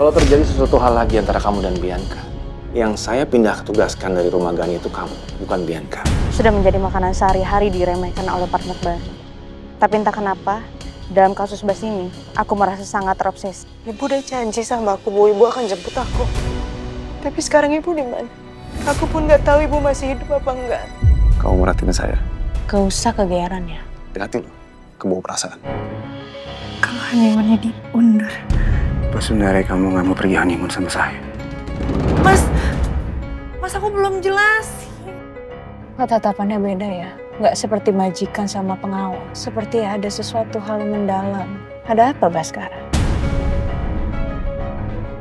Kalau terjadi sesuatu hal lagi antara kamu dan Bianca, yang saya pindah tugaskan dari rumah Gani itu kamu, bukan Bianca. Sudah menjadi makanan sehari-hari diremehkan oleh partner baru. Tapi entah kenapa, dalam kasus Bas ini, aku merasa sangat terobsesi. Ibu udah janji sama aku bahwa ibu akan jemput aku. Tapi sekarang ibu di mana? Aku pun nggak tahu ibu masih hidup apa enggak. Kamu merhatiin saya. Gak usah kegeeran ya. Hati loh, kebawa perasaan. Kalau honeymoonnya diundur. Apa sebenarnya kamu nggak mau pergi honeymoon sama saya? Mas aku belum jelas. Tatapannya beda ya. Nggak seperti majikan sama pengawal. Seperti ada sesuatu hal yang mendalam. Ada apa Baskara?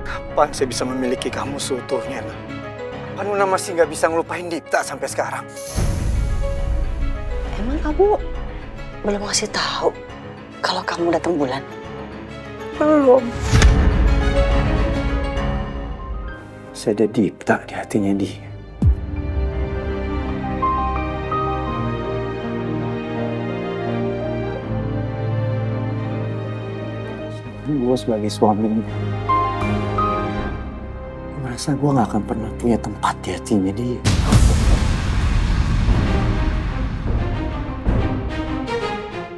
Kapan saya bisa memiliki kamu seutuhnya? Kapan Nuna masih nggak bisa ngelupain Dita sampai sekarang? Emang kamu belum ngasih tahu kalau kamu datang bulan? Belum. Saya ada Dita di hatinya dia. Gue sebagai suaminya, merasa gue gak akan pernah punya tempat di hatinya dia.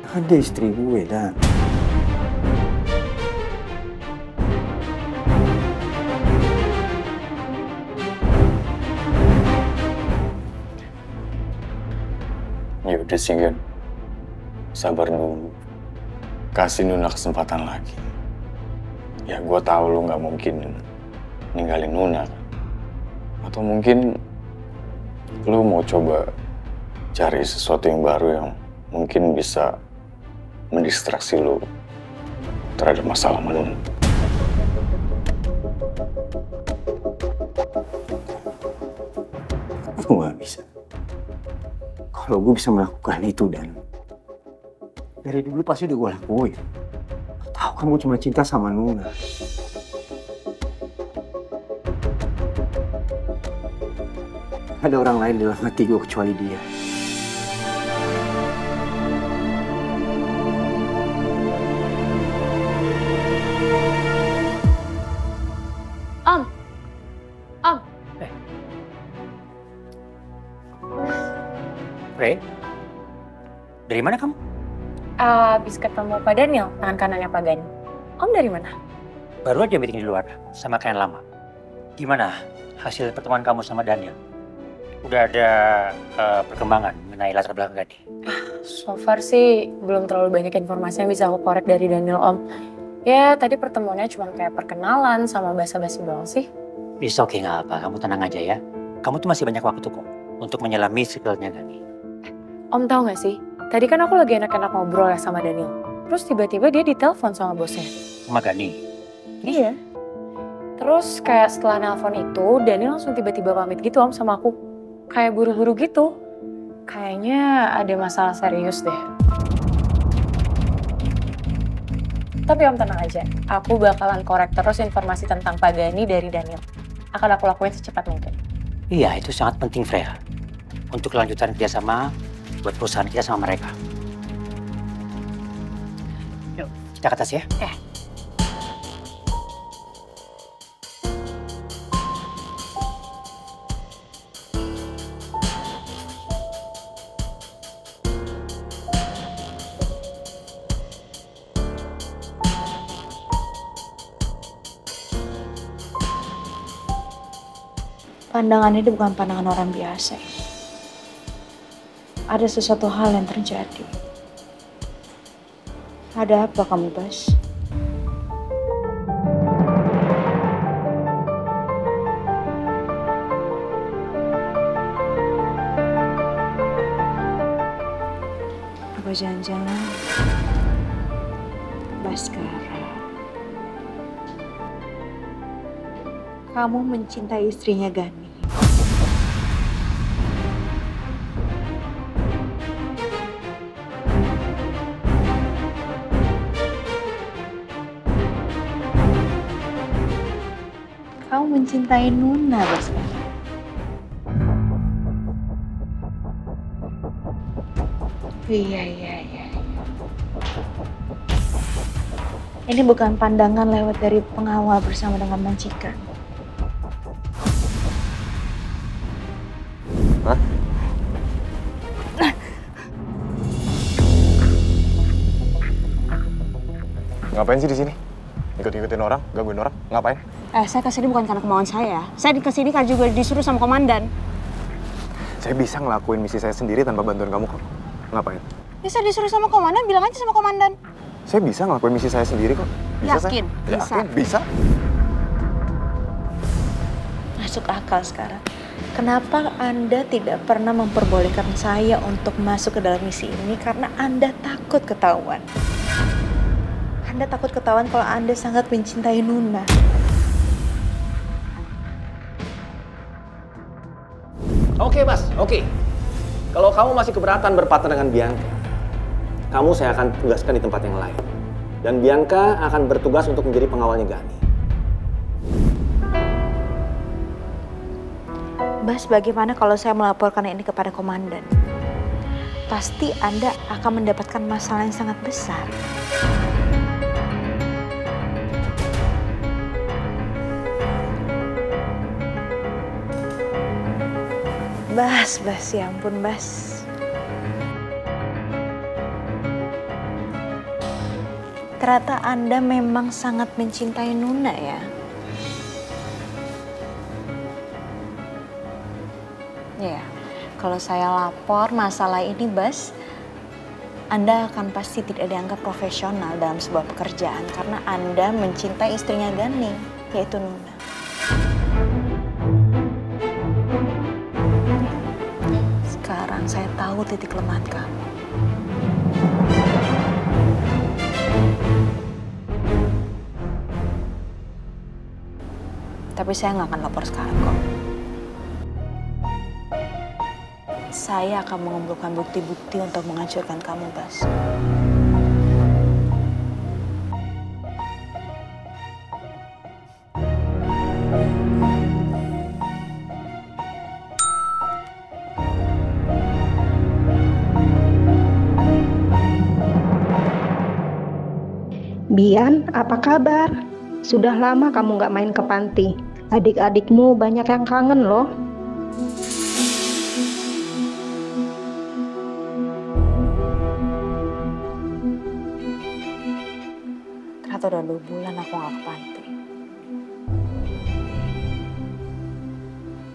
Kan dia istri gue, Dan. Ya udah sih, Gan. Sabar dulu. Kasih Nuna kesempatan lagi. Ya gue tahu lu nggak mungkin ninggalin Nuna. Atau mungkin lu mau coba cari sesuatu yang baru yang mungkin bisa mendistraksi lu terhadap masalah Nuna. Gue gak bisa. Kalau gue bisa melakukan itu, Dan. Dari dulu pasti udah gue lakuin. Tahu kamu cuma cinta sama Nuna. Ada orang lain dalam hati gue kecuali dia. Om. Ray, dari mana kamu? Habis ketemu Pak Daniel, tangan kanannya Pak Gani. Om dari mana? Baru aja meeting di luar sama klien lama. Gimana hasil pertemuan kamu sama Daniel? Udah ada perkembangan mengenai latar belakang Gani? So far sih belum terlalu banyak informasi yang bisa aku korek dari Daniel Om. Ya tadi pertemuannya cuma kayak perkenalan sama basa-basi doang sih. Bisa oke nggak apa, kamu tenang aja ya. Kamu tuh masih banyak waktu kok untuk menyelami circle-nya Gani. Om tahu nggak sih? Tadi kan aku lagi enak-enak ngobrol ya sama Daniel. Terus tiba-tiba dia ditelepon sama bosnya. Sama Gani? Iya. Terus kayak setelah nelpon itu, Daniel langsung tiba-tiba pamit gitu Om sama aku. Kayak buru-buru gitu. Kayaknya ada masalah serius deh. Tapi Om tenang aja, aku bakalan korek terus informasi tentang Pak Gani dari Daniel. Akan aku lakuin secepat mungkin. Iya, itu sangat penting Freya. Untuk kelanjutan kerjasama buat perusahaan kita sama mereka. Yuk, kita ke atas ya. Pandangan ini bukan pandangan orang biasa. Ada sesuatu hal yang terjadi. Ada apa kamu, Bas? Apa jangan-jangan Baskara, kamu mencintai istrinya Gani? Kamu mencintai Nuna, Baskara? Iya. Ini bukan pandangan lewat dari pengawal bersama dengan majikan. Hah? Ngapain sih di sini? Ikut-ikutin orang, gangguin orang, ngapain? Saya kesini bukan karena kemauan saya. Saya kesini kan juga disuruh sama komandan. Saya bisa ngelakuin misi saya sendiri tanpa bantuan kamu kok. Ngapain? Bisa disuruh sama komandan, bilang aja sama komandan. Saya bisa ngelakuin misi saya sendiri kok. Bisa Yakin? saya? Bisa. Yakin? Bisa. Masuk akal sekarang. Kenapa Anda tidak pernah memperbolehkan saya untuk masuk ke dalam misi ini? Karena Anda takut ketahuan. Anda takut ketahuan kalau Anda sangat mencintai Nuna. Oke, Mas. Oke. Kalau kamu masih keberatan berpartner dengan Bianca, kamu saya akan tugaskan di tempat yang lain. Dan Bianca akan bertugas untuk menjadi pengawalnya Gani. Bas, bagaimana kalau saya melaporkan ini kepada komandan? Pasti Anda akan mendapatkan masalah yang sangat besar. Bas, ya ampun, Bas. Ternyata Anda memang sangat mencintai Nuna ya. Ya, kalau saya lapor masalah ini, Bas, Anda akan pasti tidak dianggap profesional dalam sebuah pekerjaan karena Anda mencintai istrinya Gani, yaitu Nuna. Sekarang saya tahu titik kelemahan kamu. Tapi saya nggak akan lapor sekarang kok. Saya akan mengumpulkan bukti-bukti untuk menghancurkan kamu, Bas. Bian, apa kabar? Sudah lama kamu nggak main ke panti. Adik-adikmu banyak yang kangen loh. Ternyata udah 2 bulan aku nggak ke panti.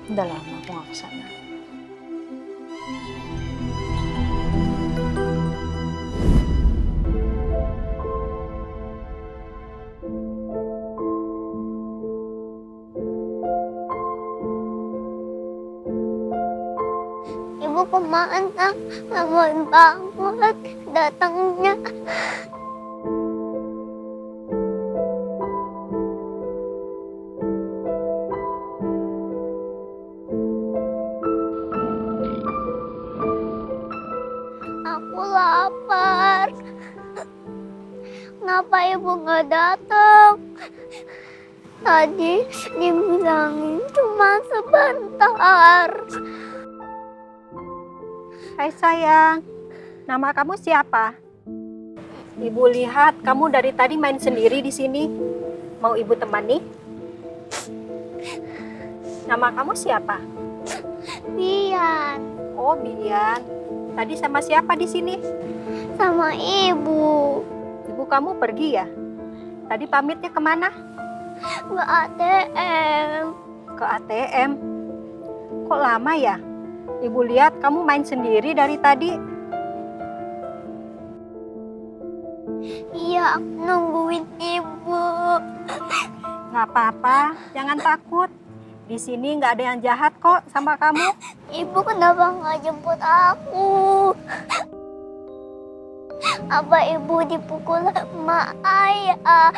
Udah lama aku nggak ke sana. Ibu kemana? Lama banget datangnya. Aku lapar. Kenapa ibu nggak datang? Tadi dibilangin cuma sebentar. Hai sayang, nama kamu siapa? Ibu lihat kamu dari tadi main sendiri di sini. Mau ibu temani? Nama kamu siapa? Bian, Oh, Bian. Tadi sama siapa di sini? sama ibu. Ibu kamu pergi ya? Tadi pamitnya kemana? Ke ATM. Ke ATM. Kok lama ya? Ibu lihat kamu main sendiri dari tadi. Iya, aku nungguin ibu. Nggak apa-apa, jangan takut. Di sini nggak ada yang jahat kok sama kamu. Ibu kenapa nggak jemput aku? Apa ibu dipukul sama ayah?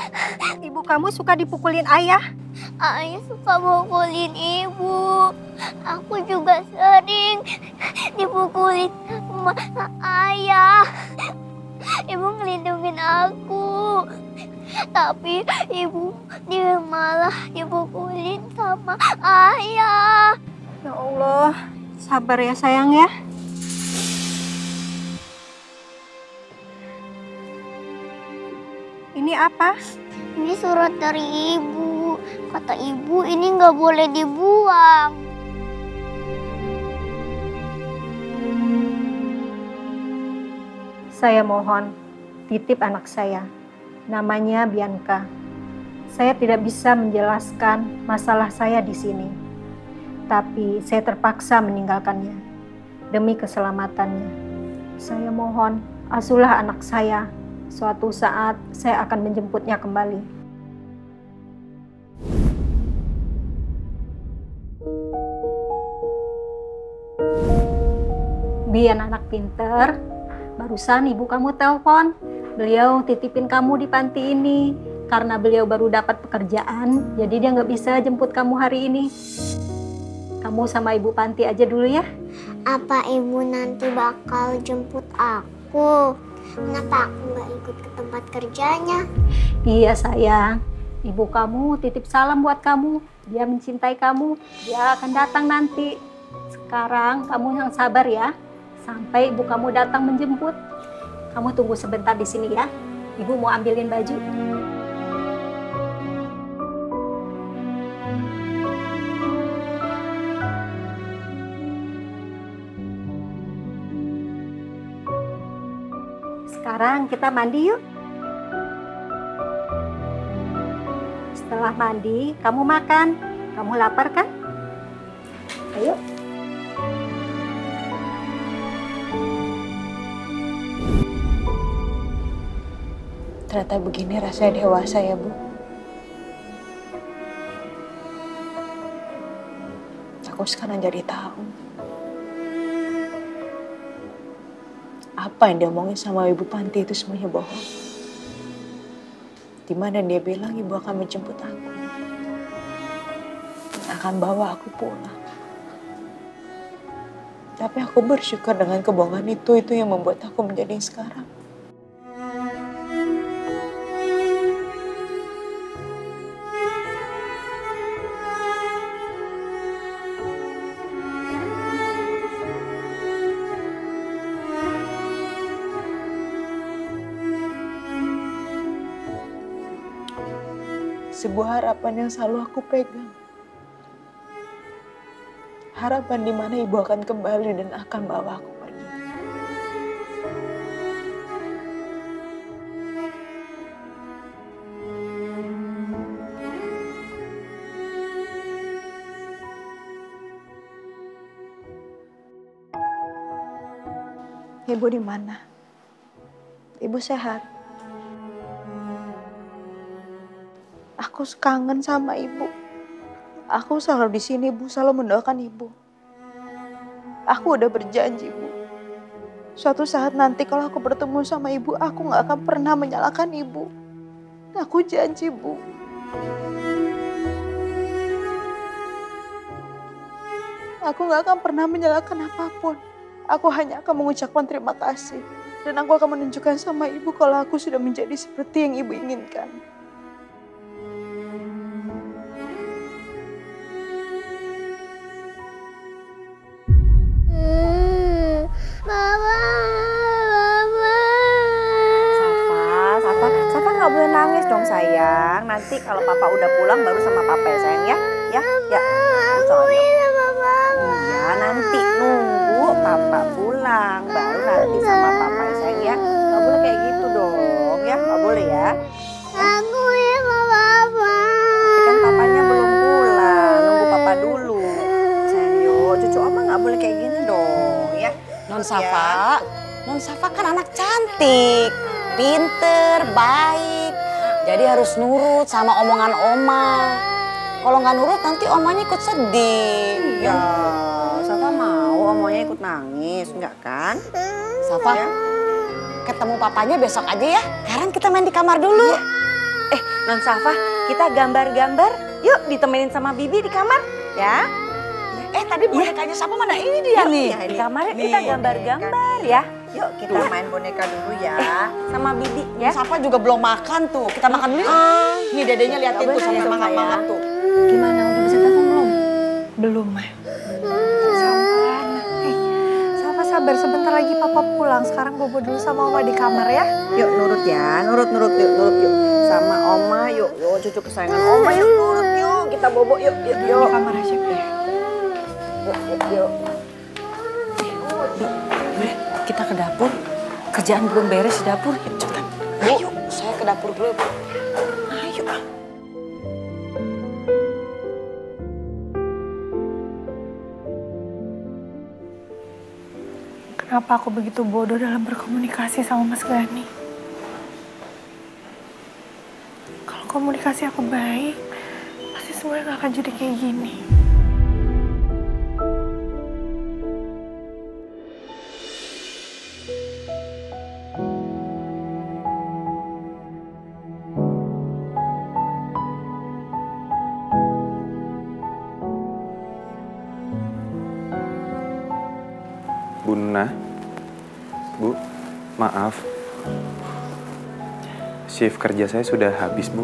Ibu kamu suka dipukulin ayah? Ayah suka mukulin ibu. Aku juga sering dipukulin sama ayah. Ibu ngelindungin aku. Tapi ibu dia malah dipukulin sama ayah. Ya Allah, sabar ya sayang ya. Ini apa? Ini surat dari ibu. Kata ibu ini nggak boleh dibuang. Saya mohon, titip anak saya. Namanya Bianca. Saya tidak bisa menjelaskan masalah saya di sini. Tapi saya terpaksa meninggalkannya demi keselamatannya. Saya mohon, asuhlah anak saya. Suatu saat saya akan menjemputnya kembali. Bi, anak pinter. Barusan ibu kamu telepon. Beliau titipin kamu di panti ini. Karena beliau baru dapat pekerjaan, jadi dia nggak bisa jemput kamu hari ini. Kamu sama ibu panti aja dulu ya. Apa ibu nanti bakal jemput aku? Kenapa aku nggak ikut ke tempat kerjanya? Iya sayang, ibu kamu titip salam buat kamu. Dia mencintai kamu, dia akan datang nanti. Sekarang kamu yang sabar ya, sampai ibu kamu datang menjemput. Kamu tunggu sebentar di sini ya, ibu mau ambilin baju. Sekarang kita mandi yuk. Setelah mandi, kamu makan. Kamu lapar kan? Ayo. Ternyata begini rasanya dewasa ya, Bu. Aku sekarang jadi tahu apa yang dia omongin sama ibu panti itu semuanya bohong. Dimana dia bilang ibu akan menjemput aku, akan bawa aku pulang. Tapi aku bersyukur dengan kebohongan itu yang membuat aku menjadi yang sekarang. Sebuah harapan yang selalu aku pegang. Harapan di mana ibu akan kembali dan akan bawa aku pergi. Ibu di mana? Ibu sehat? Aku kangen sama ibu. Aku selalu di sini, Bu, selalu mendoakan ibu. Aku udah berjanji, Bu. Suatu saat nanti kalau aku bertemu sama ibu, aku gak akan pernah menyalahkan ibu. Aku janji, Bu. Aku gak akan pernah menyalahkan apapun. Aku hanya akan mengucapkan terima kasih. Dan aku akan menunjukkan sama ibu kalau aku sudah menjadi seperti yang ibu inginkan. Safa nggak boleh nangis dong sayang. Nanti kalau papa udah pulang baru sama papa ya sayang ya. Ya. Iya nanti nunggu papa pulang baru nanti sama papa ya sayang ya. Nggak boleh kayak gitu dong ya. Nggak boleh ya. Aku ya sama papa. Tapi kan papanya belum pulang. Nunggu papa dulu. Sayang yuk cucu oma nggak boleh kayak gini dong ya. Non Safa kan anak cantik, pinter, baik. Jadi harus nurut sama omongan oma. Kalau nggak nurut nanti omanya ikut sedih. Iya, Safa mau omanya ikut nangis, enggak kan? Safa, Ya. ketemu papanya besok aja ya. Sekarang kita main di kamar dulu. Ya. Non Safa, kita gambar-gambar. Yuk ditemenin sama Bibi di kamar, ya. Tadi bonekanya Safa mana ini dia nih? Ya, di kamarnya kita gambar-gambar ya. Yuk kita main boneka dulu ya. Sama Bibi ya. Safa juga belum makan tuh. Kita makan dulu yuk. Nih dedenya liatin tuh sampai semangat-semangat tuh. Gimana, udah bisa telepon belum? Belum, Ma. Safa sabar, sebentar lagi papa pulang. Sekarang bobo dulu sama oma di kamar ya. Yuk nurut ya, nurut yuk. Sama oma yuk, cucu kesayangan oma yuk, nurut yuk. Kita bobo yuk. Di kamar aja ya. Yuk. Udah, kita ke dapur. Kerjaan belum beres di dapur. Yuk, cepetan. Ayo, saya ke dapur dulu ya, Bu. Ayo. Kenapa aku begitu bodoh dalam berkomunikasi sama Mas Gani? Kalau komunikasi aku baik, pasti semuanya gak akan jadi kayak gini. Bu Nuna, Bu, maaf. Shift kerja saya sudah habis, Bu.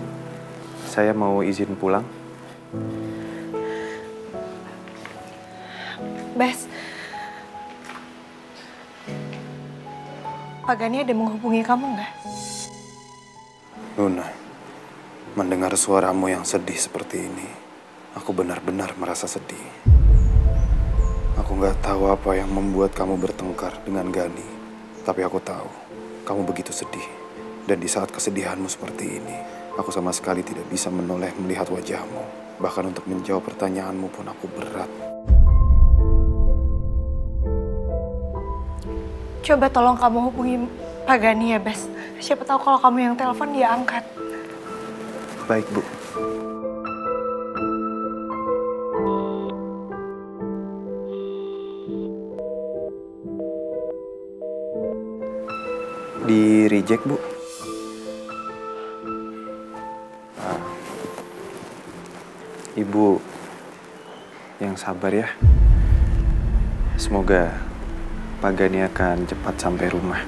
Saya mau izin pulang. Bes, Pak Gani ada menghubungi kamu nggak? Nuna, mendengar suaramu yang sedih seperti ini, aku benar-benar merasa sedih. Aku nggak tahu apa yang membuat kamu bertengkar dengan Gani, tapi aku tahu kamu begitu sedih. Dan di saat kesedihanmu seperti ini, aku sama sekali tidak bisa menoleh melihat wajahmu. Bahkan untuk menjawab pertanyaanmu pun aku berat. Coba tolong kamu hubungi Pak Gani ya, Bes. Siapa tahu kalau kamu yang telepon dia angkat. Baik, Bu. Di reject, Bu. Ibu yang sabar ya. Semoga Pak Gani akan cepat sampai rumah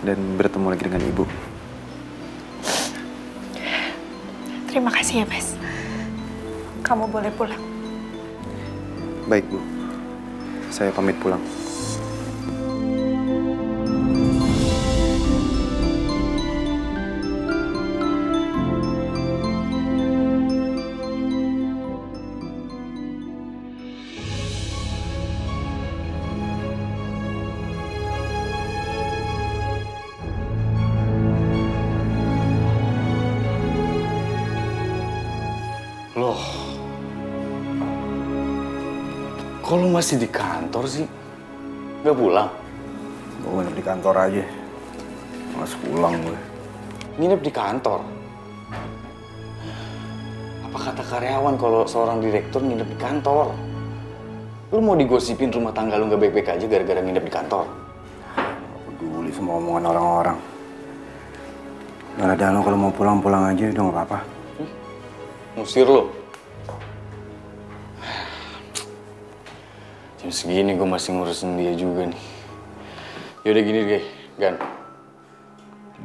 dan bertemu lagi dengan Ibu. Terima kasih ya, Bes. Kamu boleh pulang. Baik, Bu. Saya pamit pulang. Loh, kok lu masih di kantor sih? Gak pulang? Gue nginep di kantor aja. Males pulang gue. Nginep di kantor? Apa kata karyawan kalau seorang direktur nginep di kantor? Lu mau digosipin rumah tangga lu gak baik-baik aja gara-gara nginep di kantor? Gak peduli sama omongan orang-orang. Gak ada lo kalau mau pulang-pulang aja udah gak apa-apa. Ngusir lo. Jam segini gue masih ngurusin dia juga nih. Yaudah gini deh, Gan.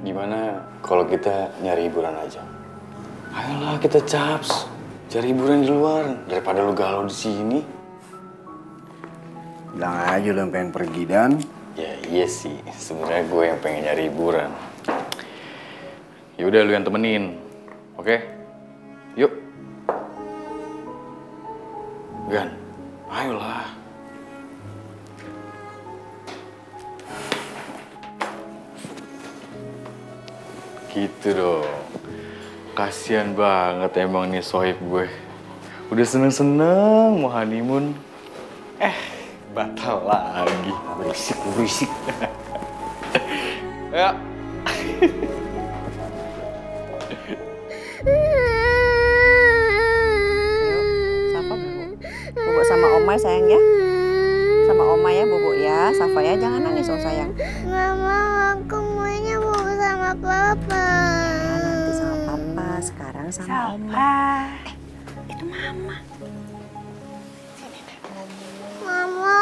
Gimana kalau kita nyari hiburan aja? Ayolah kita caps. Cari hiburan di luar daripada lu galau di sini. Bilang aja lo yang pengen pergi dan. Ya iya sih, sebenarnya gue yang pengen nyari hiburan. Yaudah lu yang temenin, oke? Yuk. Gan, ayolah. Gitu dong. Kasian banget emang nih sohib gue. Udah seneng-seneng mau honeymoon. Batal lagi. Berisik. Ya. Bobo sama Oma sayang ya. Sama Oma ya Bobo ya. Safa ya, jangan nangis dong sayang. Mama, aku maunya bobo sama papa. Ya, nanti sama papa, sekarang sama Oma. Itu Mama. Mama.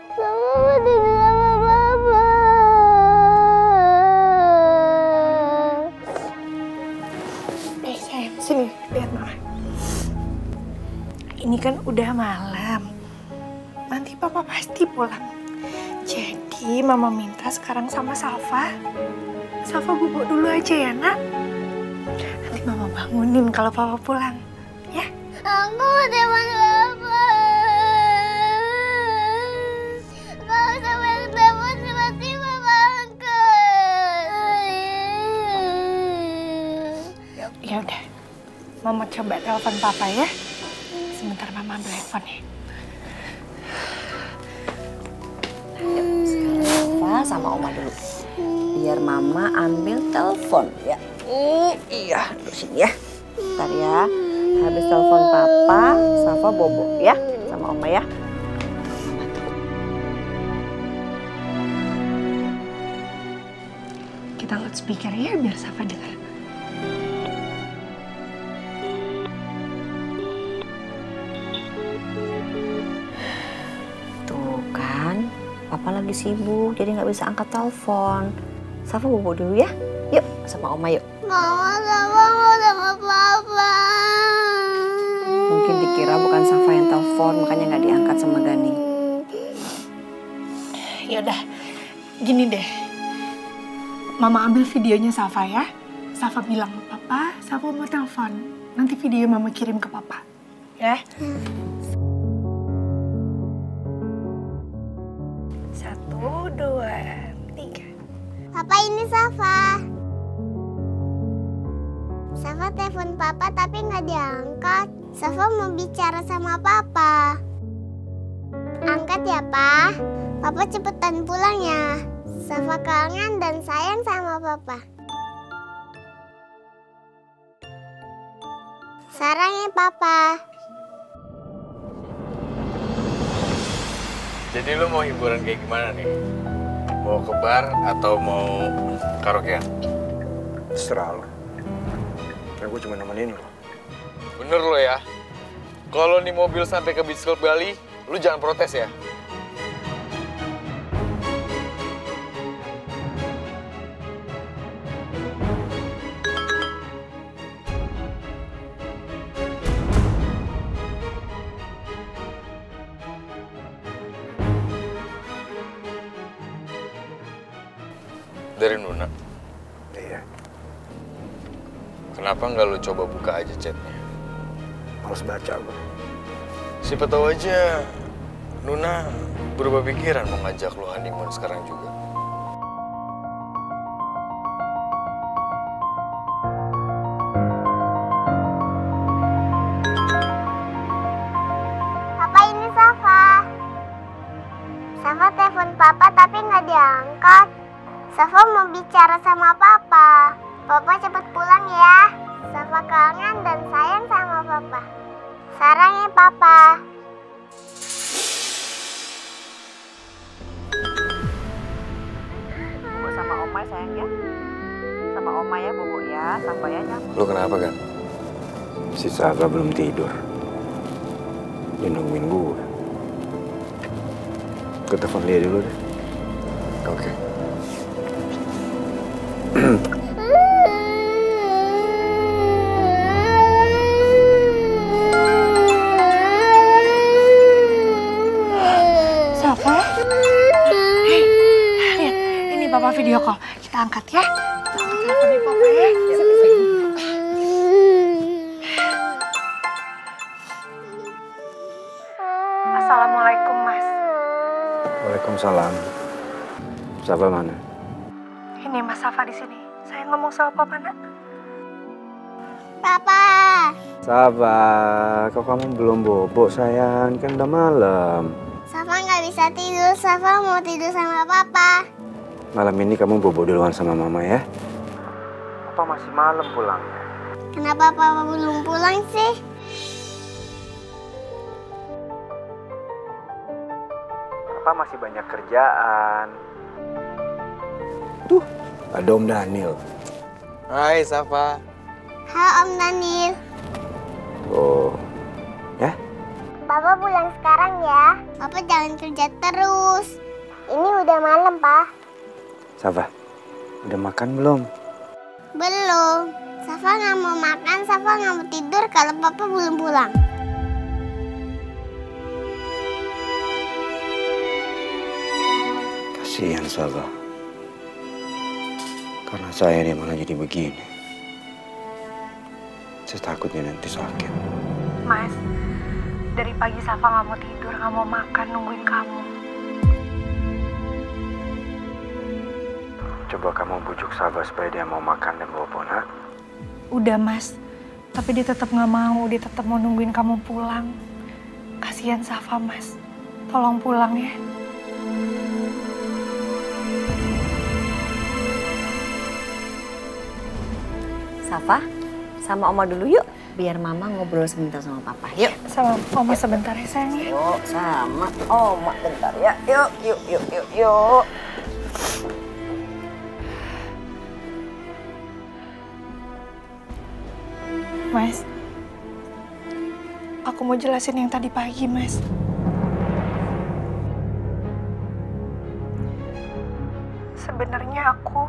Mama mau tinggal sama papa. Sayang, sini lihat Mama. Ini kan udah malam. pasti pulang. Jadi Mama minta sekarang sama Safa bubuk dulu aja ya nak. Nanti Mama bangunin kalau Papa pulang, ya? Aku mau telepon Papa. Kalau sampai telepon tiba-tiba angkat. Ya udah, Mama coba telepon Papa ya. Sebentar Mama ambil handphone ya. Safa sama Oma dulu. Biar Mama ambil telepon ya. Iya, duduk sini ya. Bentar ya. Habis telepon Papa, Safa bobo ya sama Oma ya. Kita loudspeaker ya biar Safa dengar. Tuh kan, Papa lagi sibuk jadi nggak bisa angkat telepon. Safa bobo dulu ya. Yuk sama Oma yuk. Mama Safa mau sama Papa. Mungkin dikira bukan Safa yang telepon makanya nggak diangkat sama Gani. Ya udah, gini deh. Mama ambil videonya Safa ya. Safa bilang, Papa, Safa mau telepon. Nanti video Mama kirim ke Papa. Ya? 1, 2, 3. Papa, ini Safa. Safa telepon Papa tapi nggak diangkat. Safa mau bicara sama Papa. Angkat ya, Pa. Papa cepetan pulang ya. Safa kangen dan sayang sama Papa. Sarangnya Papa. Jadi lu mau hiburan kayak gimana nih? Mau ke bar atau mau karaokean? Terserah lo. Kan gue cuma nemenin lo. Bener lo ya. Kalau nih mobil sampai ke Beach Club Bali, lu jangan protes ya. Dari Nuna. Iya. Kenapa nggak lu coba buka aja chatnya? Males baca gue. Siapa tahu aja Nuna berubah pikiran mau ngajak lu honeymoon sekarang juga. Papa, ini Safa. Safa telepon Papa tapi nggak diangkat. Safa mau bicara sama Papa. Papa cepet pulang ya. Safa kangen dan sayang sama Papa. Sarangnya Papa. Bobo sama Oma sayang ya. Sama Oma ya bobo ya. Safa ya nyamuk. Lu kenapa kan? Si Safa belum tidur. Dia nungguin gue. Gue telepon dia dulu deh. Oke. Safa? Hei, lihat. Ini Papa video call. Kita angkat ya. Teleponin Papa ya. Assalamualaikum, Mas. Waalaikumsalam. Safa mana? Ini Mas Safa di sini. Saya ngomong sama Papa, nak. Papa. Safa, kok kamu belum bobo sayang? Kan udah malam. Safa nggak bisa tidur. Safa mau tidur sama Papa. Malam ini kamu bobo duluan sama Mama ya. Papa masih malam pulang. Kenapa Papa belum pulang sih? Papa masih banyak kerjaan. Tuh, ada Om Daniel. Hai, Safa. Halo Om Daniel. Oh, ya? Papa pulang sekarang ya. Papa jangan kerja terus. Ini udah malam, Pak. Safa, udah makan belum? Belum. Safa nggak mau makan, Safa nggak mau tidur kalau Papa belum pulang. Kasihan Safa. Karena saya dia malah jadi begini. Saya takutnya nanti sakit. Mas, dari pagi Safa nggak mau tidur, nggak mau makan, nungguin kamu. Coba kamu bujuk Safa supaya dia mau makan dan bawa pulang. Ha? Udah Mas, tapi dia tetap nggak mau, dia tetap mau nungguin kamu pulang. Kasihan Safa Mas, tolong pulang ya. Safa, sama Oma dulu yuk. Biar Mama ngobrol sebentar sama Papa. Yuk. Sama Oma sebentar ya sayang. Yuk, sama Oma bentar ya. Yuk. Mas, aku mau jelasin yang tadi pagi, Mas. Sebenarnya aku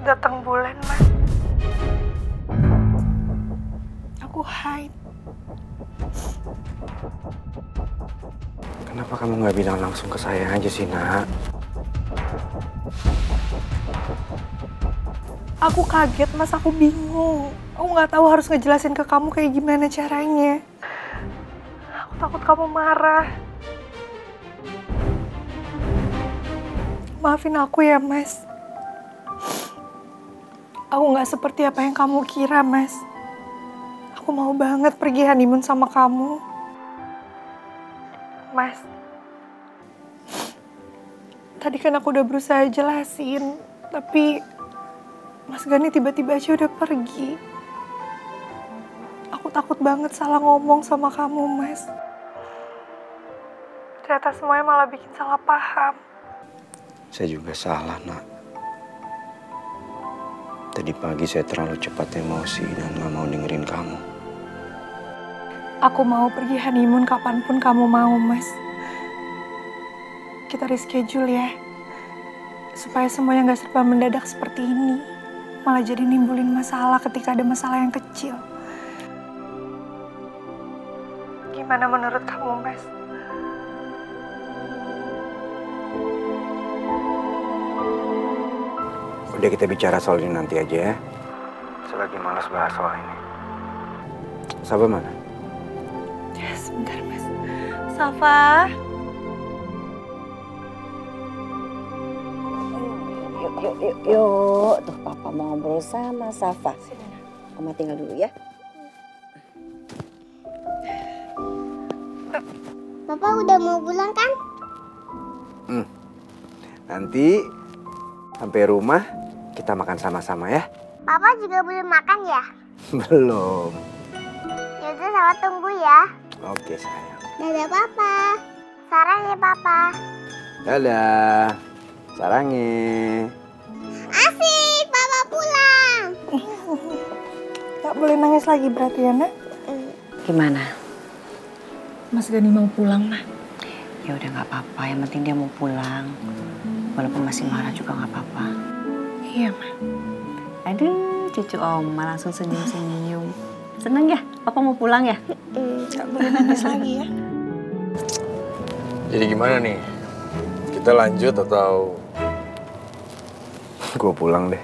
datang bulan, Mas. Aku haid. Kenapa kamu nggak bilang langsung ke saya aja sih, Nak? Aku kaget, Mas. Aku bingung. Aku nggak tahu harus ngejelasin ke kamu kayak gimana caranya. Aku takut kamu marah. Maafin aku ya, Mas. Aku nggak seperti apa yang kamu kira, Mas. Aku mau banget pergi honeymoon sama kamu. Mas, tadi kan aku udah berusaha jelasin, tapi Mas Gani tiba-tiba aja udah pergi. Aku takut banget salah ngomong sama kamu, Mas. Ternyata semuanya malah bikin salah paham. Saya juga salah, Nak. Tadi pagi saya terlalu cepat emosi dan gak mau dengerin kamu. Aku mau pergi honeymoon kapanpun kamu mau, Mas. Kita reschedule ya. Supaya semuanya gak serba mendadak seperti ini. Malah jadi nimbulin masalah ketika ada masalah yang kecil. Gimana menurut kamu, Mas? Udah kita bicara soal ini nanti aja ya. Saya lagi malas bahas soal ini. Safa mana? Ya, sebentar, Mas. Safa. Yuk. Tuh Papa mau ngobrol sama Safa. Oma tinggal dulu ya. Papa udah mau pulang kan? Nanti sampai rumah kita makan sama-sama ya. Papa juga belum makan ya? Belum. Yaudah, Safa tunggu ya. Oke sayang. Dadah Papa. Sarang ya Papa. Dadah. Sarangnya. Asik, Papa pulang. Gak boleh nangis lagi berarti ya, Nak? Gimana? Mas Gani mau pulang, Nak. Ya udah nggak apa-apa. Yang penting dia mau pulang. Walaupun masih marah juga nggak apa-apa. Iya, Ma. Aduh, cucu Oma langsung senyum-senyum. Seneng ya? Papa mau pulang ya? Gak boleh nangis lagi ya. Jadi gimana nih? Kita lanjut atau... Gue pulang deh.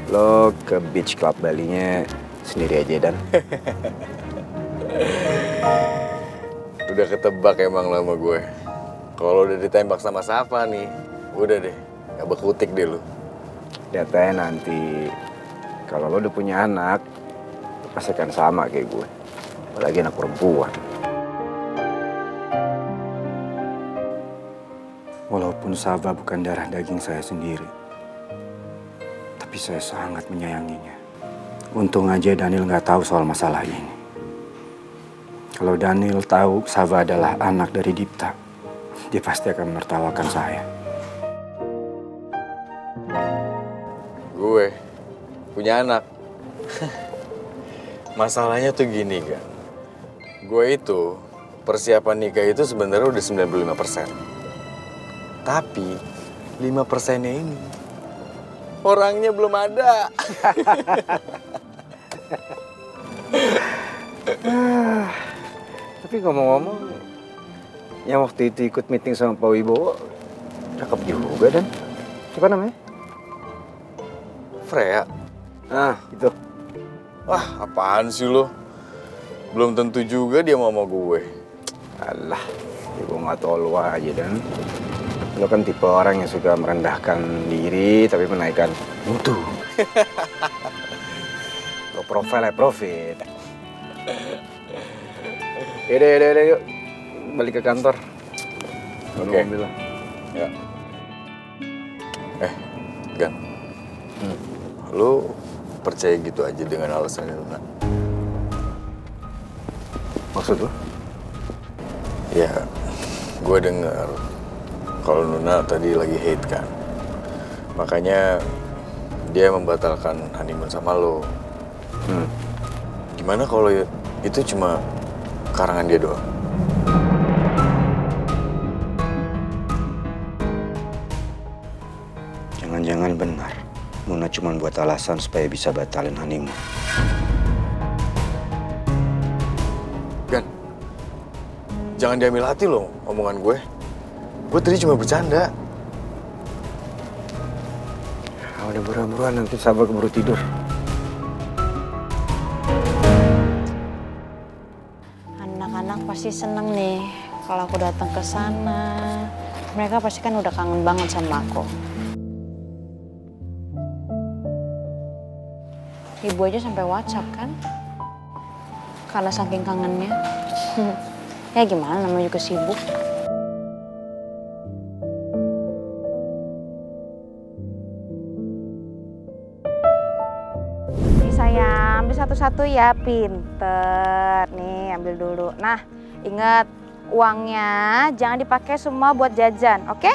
Lo ke beach club Balinya sendiri aja, Dan. Udah ketebak emang lo sama gue. Kalau udah ditembak sama Safa nih, udah deh, gak berkutik deh lo. Lihat aja nanti, kalau lo udah punya anak, lo pasti akan sama kayak gue. Apalagi anak perempuan. Walaupun Safa bukan darah daging saya sendiri, tapi saya sangat menyayanginya. Untung aja Daniel nggak tahu soal masalah ini. Kalau Daniel tahu Safa adalah anak dari Dipta, dia pasti akan menertawakan saya. Gue punya anak. Masalahnya tuh gini kan. Gue itu persiapan nikah itu sebenarnya udah 95%. Tapi 5%-nya ini orangnya belum ada. Tapi ngomong-ngomong, yang waktu itu ikut meeting sama Pak Wibowo, cakep juga Dan. Siapa namanya? Freya. Ah, itu. Wah, apaan sih lo? Belum tentu juga dia mau sama gue. Alah, ya gue nggak tahu lu aja Dan. Lo kan tipe orang yang suka merendahkan diri tapi menaikkan mutu. Lo profil ya profit. Yaudah, yuk. Balik ke kantor. Oke. Mobil. Ya. Gan. Lu percaya gitu aja dengan alasan Nuna? Maksud lu? Ya, gue denger kalau Nuna tadi lagi hate kan. Makanya dia membatalkan honeymoon sama lo. Gimana kalau itu cuma karangan dia doang? Jangan-jangan benar. Nuna cuma buat alasan supaya bisa batalin honeymoon. Gan, jangan diambil hati loh omongan gue. Gue tadi cuma bercanda. Udah buruan-buruan, nanti Sabar keburu tidur. Anak-anak pasti seneng nih kalau aku datang ke sana. Mereka pasti kan udah kangen banget sama aku. Ibu aja sampai WhatsApp kan? Karena saking kangennya. Ya gimana, namanya juga sibuk. Nih sayang, ambil satu-satu ya, pinter. Nih, ambil dulu. Nah, ingat uangnya jangan dipakai semua buat jajan, oke?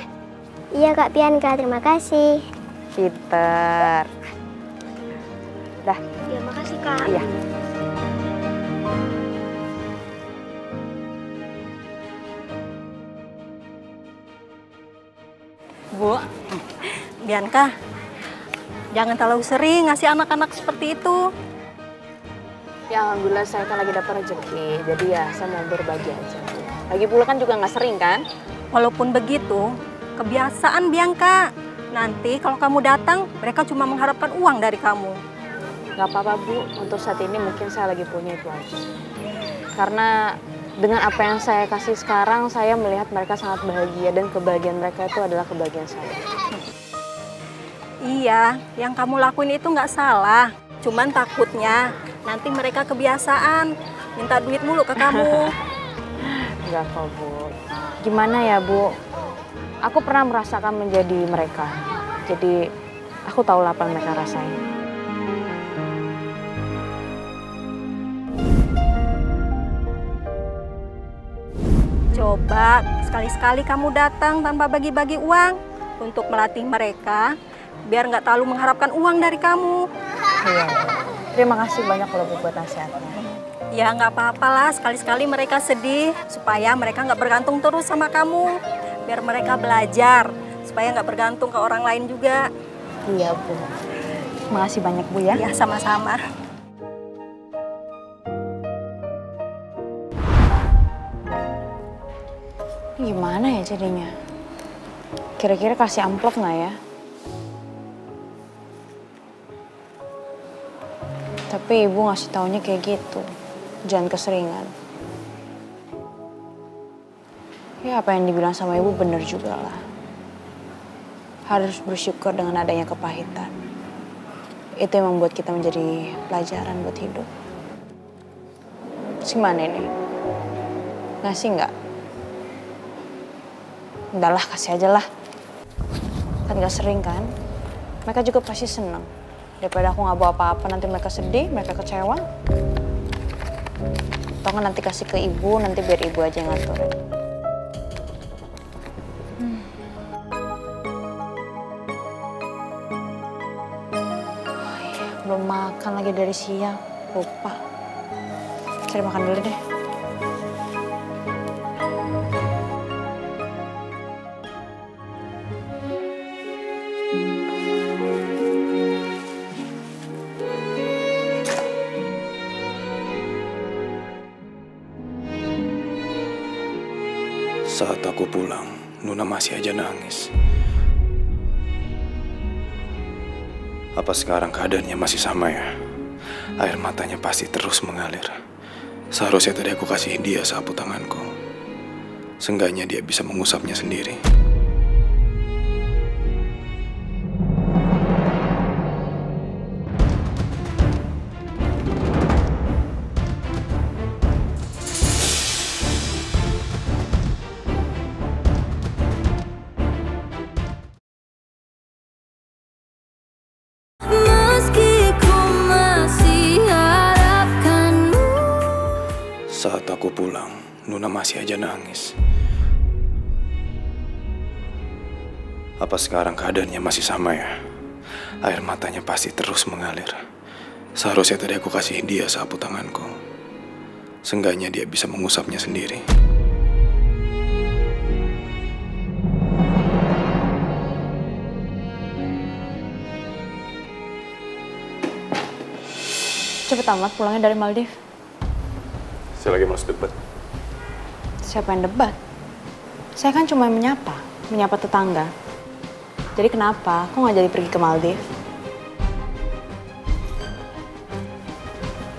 Iya Kak Bianca, terima kasih. Pinter. Dah. Ya makasih Kak. Iya. Bu, Bianca, jangan terlalu sering ngasih anak-anak seperti itu. Ya alhamdulillah saya kan lagi dapat rezeki, jadi ya saya mau berbagi aja. Lagi pula kan juga nggak sering kan? Walaupun begitu, kebiasaan Bianca. Nanti kalau kamu datang, mereka cuma mengharapkan uang dari kamu. Gak apa-apa Bu, untuk saat ini mungkin saya lagi punya itu aja. Karena dengan apa yang saya kasih sekarang, saya melihat mereka sangat bahagia dan kebahagiaan mereka itu adalah kebahagiaan saya. Iya, yang kamu lakuin itu nggak salah. Cuman takutnya nanti mereka kebiasaan minta duit mulu ke kamu. Enggak kok Bu. Gimana ya Bu? Aku pernah merasakan menjadi mereka. Jadi aku tahu apa yang mereka rasain. Coba sekali-sekali kamu datang tanpa bagi-bagi uang untuk melatih mereka biar nggak terlalu mengharapkan uang dari kamu. Iya. Terima kasih banyak kalau buat nasihatnya. Ya nggak apa-apa lah, sekali-sekali mereka sedih supaya mereka nggak bergantung terus sama kamu. Biar mereka belajar supaya nggak bergantung ke orang lain juga. Iya Bu. Makasih banyak Bu ya. Ya sama-sama. Gimana ya jadinya? Kira-kira kasih amplop nggak ya? Tapi ibu ngasih taunya kayak gitu. Jangan keseringan. Ya apa yang dibilang sama ibu bener juga lah. Harus bersyukur dengan adanya kepahitan. Itu yang membuat kita menjadi pelajaran buat hidup. Gimana ini? Ngasih nggak? Udahlah, kasih aja lah. Kan gak sering kan? Mereka juga pasti seneng. Daripada aku gak bawa apa-apa, nanti mereka sedih, mereka kecewa. Atau kan nanti kasih ke ibu, nanti biar ibu aja yang ngaturin. Oh iya, belum makan lagi dari siang. Lupa. Cari makan dulu deh. Saat aku pulang, Nuna masih aja nangis. Apa sekarang keadaannya masih sama ya? Air matanya pasti terus mengalir. Seharusnya tadi aku kasih dia sapu tanganku. Seenggaknya dia bisa mengusapnya sendiri. Saat aku pulang, Nuna masih aja nangis. Apa sekarang keadaannya masih sama ya? Air matanya pasti terus mengalir. Seharusnya tadi aku kasih dia sapu tanganku. Seenggaknya dia bisa mengusapnya sendiri. Cepet amat pulangnya dari Maldives. Saya lagi males debat. Siapa yang debat? Saya kan cuma menyapa tetangga. Jadi kenapa? Kok nggak jadi pergi ke Maldives?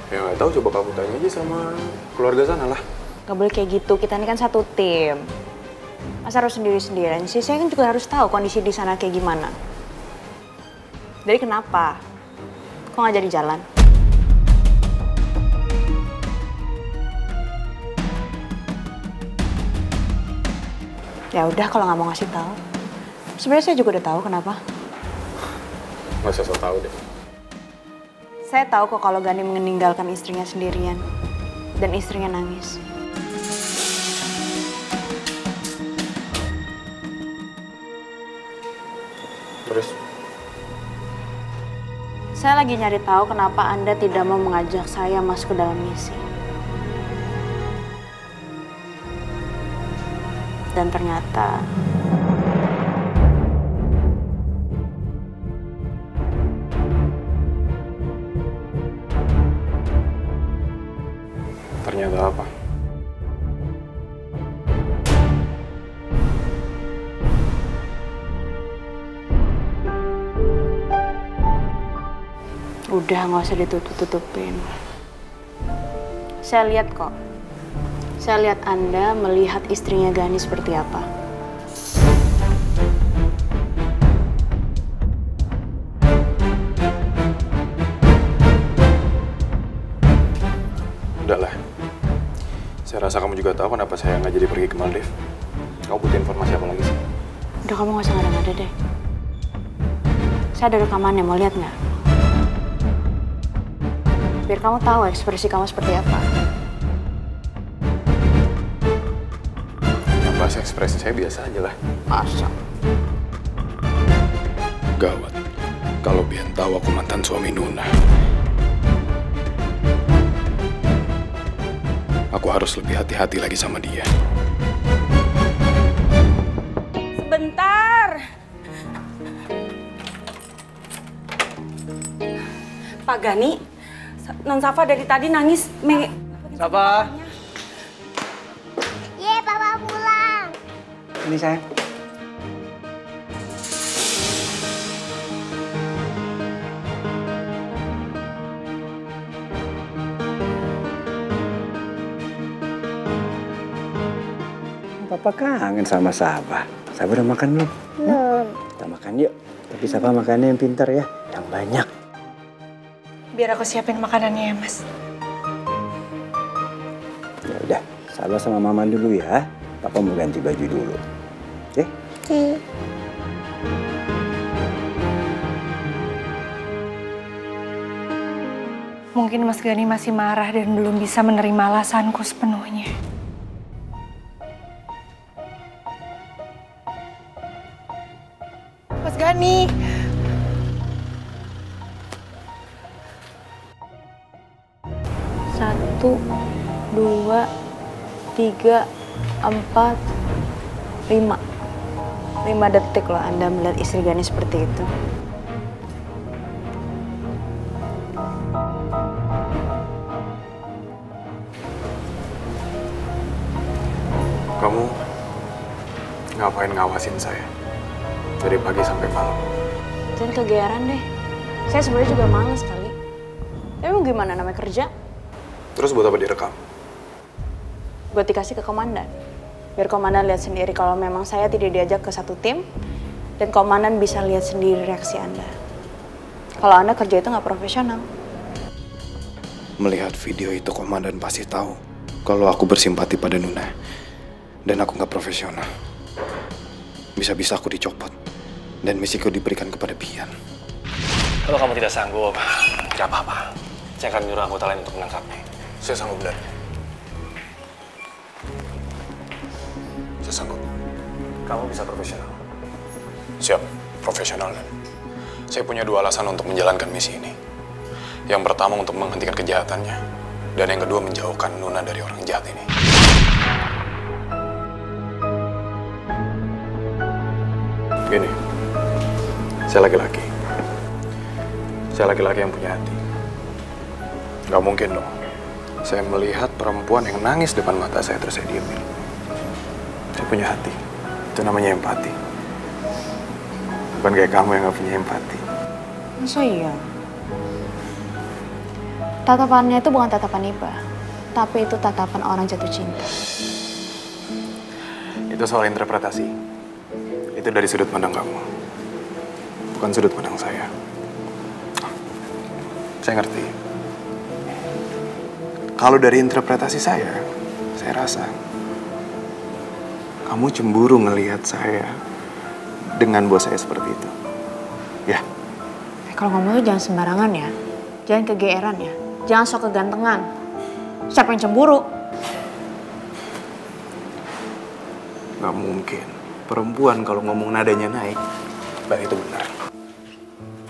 Ya nggak tahu, coba kamu tanya aja sama keluarga sana lah. Gak boleh kayak gitu, kita ini kan satu tim. Masa harus sendiri-sendirian sih? Saya kan juga harus tahu kondisi di sana kayak gimana. Jadi kenapa? Kok nggak jadi jalan? Ya udah kalau nggak mau ngasih tahu. Sebenarnya saya juga udah tahu kenapa. Nggak usah so tau deh. Saya tahu kok kalau Gani meninggalkan istrinya sendirian dan istrinya nangis. Terus? Saya lagi nyari tahu kenapa Anda tidak mau mengajak saya masuk ke dalam misi. Dan ternyata apa? udah nggak usah ditutup-tutupin. Saya lihat kok. Saya lihat Anda melihat istrinya Gani seperti apa. Udahlah. Saya rasa kamu juga tahu kenapa saya nggak jadi pergi ke Maldives. Kamu butuh informasi apa lagi sih? Udah, kamu nggak usah ngada-ngada deh. Saya ada rekamannya, mau lihat nggak? Biar kamu tahu ekspresi kamu seperti apa. Bahasa ekspresi saya biasa aja lah. Masa? Gawat. Kalau Bian tahu aku mantan suami Nuna. Aku harus lebih hati-hati lagi sama dia. Sebentar. Pak Gani, Non Safa dari tadi nangis. Safa. Ye, Papa pulang. Ini sayang. Papa kangen sama Safa. Safa udah makan belum? Belum. Kita makan yuk. Tapi Safa makannya yang pintar ya, yang banyak. Biar aku siapin makanannya ya, Mas. Ya udah, Safa sama Mama dulu ya. Papa mau ganti baju dulu. Oke? Oke. Mungkin Mas Gani masih marah dan belum bisa menerima alasanku sepenuhnya. Mas Gani! Satu, dua, tiga, 4, 5. 5 detik loh Anda melihat istri Gani seperti itu. Ngapain ngawasin saya? Dari pagi sampai malam. Jangan kegeeran deh. Saya sebenarnya juga males kali. Tapi mau gimana, namanya kerja? Terus buat apa direkam? Buat dikasih ke komandan. Biar komandan lihat sendiri kalau memang saya tidak diajak ke satu tim. Dan komandan bisa lihat sendiri reaksi Anda. Kalau Anda kerja itu nggak profesional. Melihat video itu, komandan pasti tahu kalau aku bersimpati pada Nuna. Dan aku nggak profesional. Bisa-bisa aku dicopot. Dan misiku diberikan kepada Bian. Kalau kamu tidak sanggup, tidak apa-apa. Saya akan menyuruh anggota lain untuk menangkapnya. Saya sanggup, Dan. Saya sanggup. Kamu bisa profesional. Siap, profesional, Dan. Saya punya 2 alasan untuk menjalankan misi ini. Yang pertama untuk menghentikan kejahatannya. Dan yang kedua menjauhkan Nuna dari orang jahat ini. Gini, saya laki-laki. Saya laki-laki yang punya hati. Gak mungkin dong. Saya melihat perempuan yang nangis depan mata saya terus saya diemin. Saya punya hati. Itu namanya empati. Bukan kayak kamu yang gak punya empati. Masa iya? Tatapannya itu bukan tatapan iba, tapi itu tatapan orang jatuh cinta. Itu soal interpretasi. Itu dari sudut pandang kamu. Bukan sudut pandang saya. Saya ngerti. Kalau dari interpretasi saya rasa kamu cemburu ngelihat saya dengan bos saya seperti itu. Ya. Kalau ngomong tuh jangan sembarangan ya. Jangan kegeeran ya. Jangan sok kegantengan. Siapa yang cemburu? Gak mungkin. Perempuan kalau ngomong nadanya naik, dan itu benar.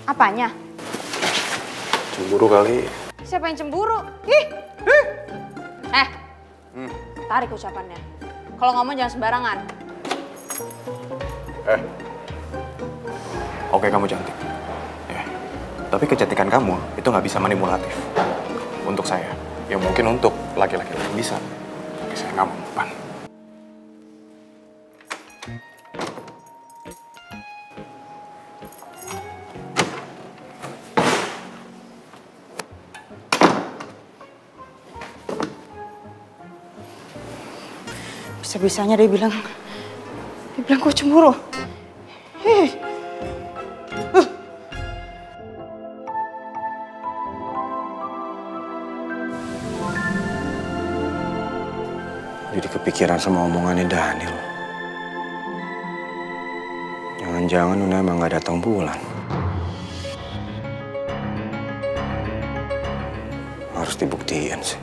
Apanya? Cemburu kali. Siapa yang cemburu? Ih! Tarik ucapannya. Kalau ngomong jangan sembarangan. Oke, kamu cantik. Ya. Tapi kecantikan kamu itu nggak bisa manipulatif. Untuk saya. Ya mungkin untuk laki-laki lain bisa. Tapi saya nggak mempan. Bisa-bisanya dia bilang gue cemburu. Jadi kepikiran sama omongannya Daniel. Jangan-jangan Nuna emang gak datang bulan. Harus dibuktiin sih.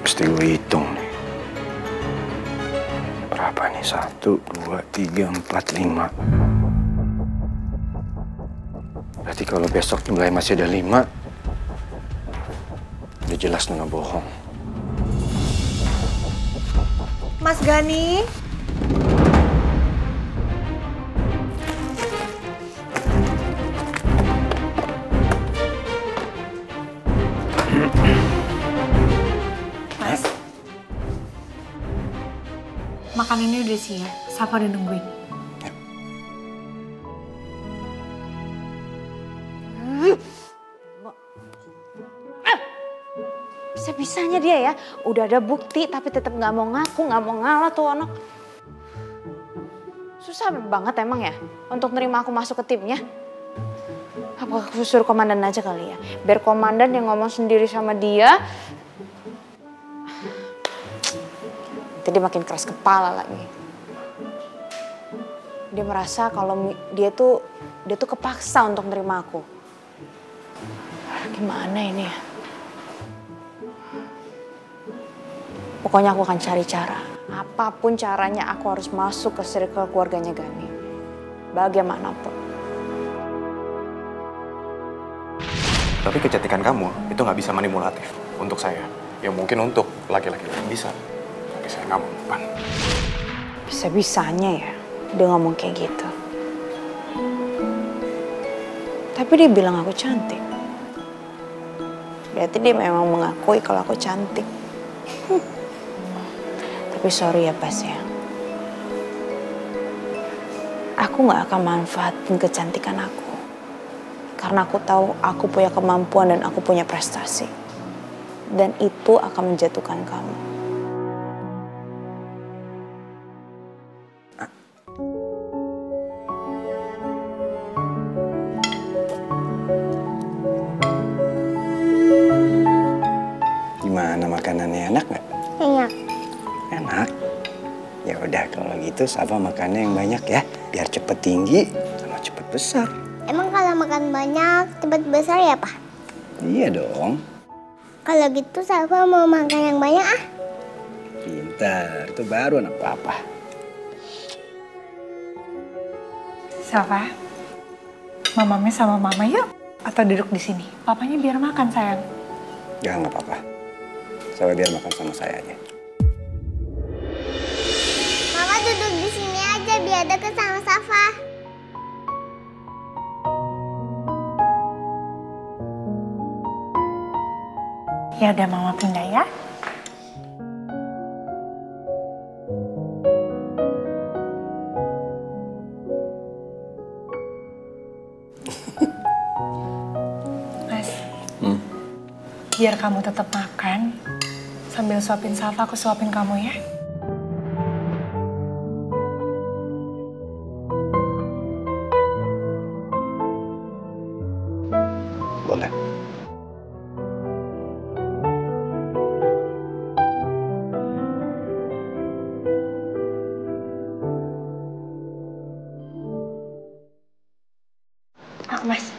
Mesti gue hitung nih. Berapa nih? 1, 2, 3, 4, 5. Berarti kalau besok jumlahnya masih ada 5, udah jelas Nuna bohong. Mas Gani? Mas? Makanannya udah siap, Safa udah nungguin. Bisa-bisanya dia ya, udah ada bukti tapi tetap nggak mau ngaku, nggak mau ngalah tuh anak. Susah banget emang ya untuk nerima aku masuk ke timnya. Apa aku suruh komandan aja kali ya, biar komandan yang ngomong sendiri sama dia. Nanti dia makin keras kepala lagi. Dia merasa kalau dia tuh kepaksa untuk nerima aku. Gimana ini ya? Pokoknya aku akan cari cara. Apapun caranya aku harus masuk ke circle keluarganya Gani. Bagaimanapun. Tapi kecantikan kamu itu nggak bisa manipulatif untuk saya. Ya mungkin untuk laki-laki lain bisa, tapi saya nggak mempan. Bisa-bisanya ya dia ngomong kayak gitu. Tapi dia bilang aku cantik. Berarti dia memang mengakui kalau aku cantik. Tapi sorry ya Bas ya. Aku nggak akan manfaatin kecantikan aku. Karena aku tahu aku punya kemampuan dan aku punya prestasi. Dan itu akan menjatuhkan kamu. Gimana makanannya, enak nggak? Enak. Enak. Ya udah kalau gitu Safa makannya yang banyak ya, biar cepet tinggi sama cepet besar. Emang kalau makan banyak cepet besar ya, Pak? Iya dong. Kalau gitu Safa mau makan yang banyak ah. Pintar, itu baru anak papa. Safa, mamanya sama mama yuk. Atau duduk di sini. Papanya biar makan sayang. Ya nggak apa-apa. Safa biar makan sama saya aja. Mama duduk di sini aja biar deket sama Safa. Ya udah mama pindah ya. Mas, biar kamu tetap makan sambil suapin Safa, aku suapin kamu ya. Boleh. Mas.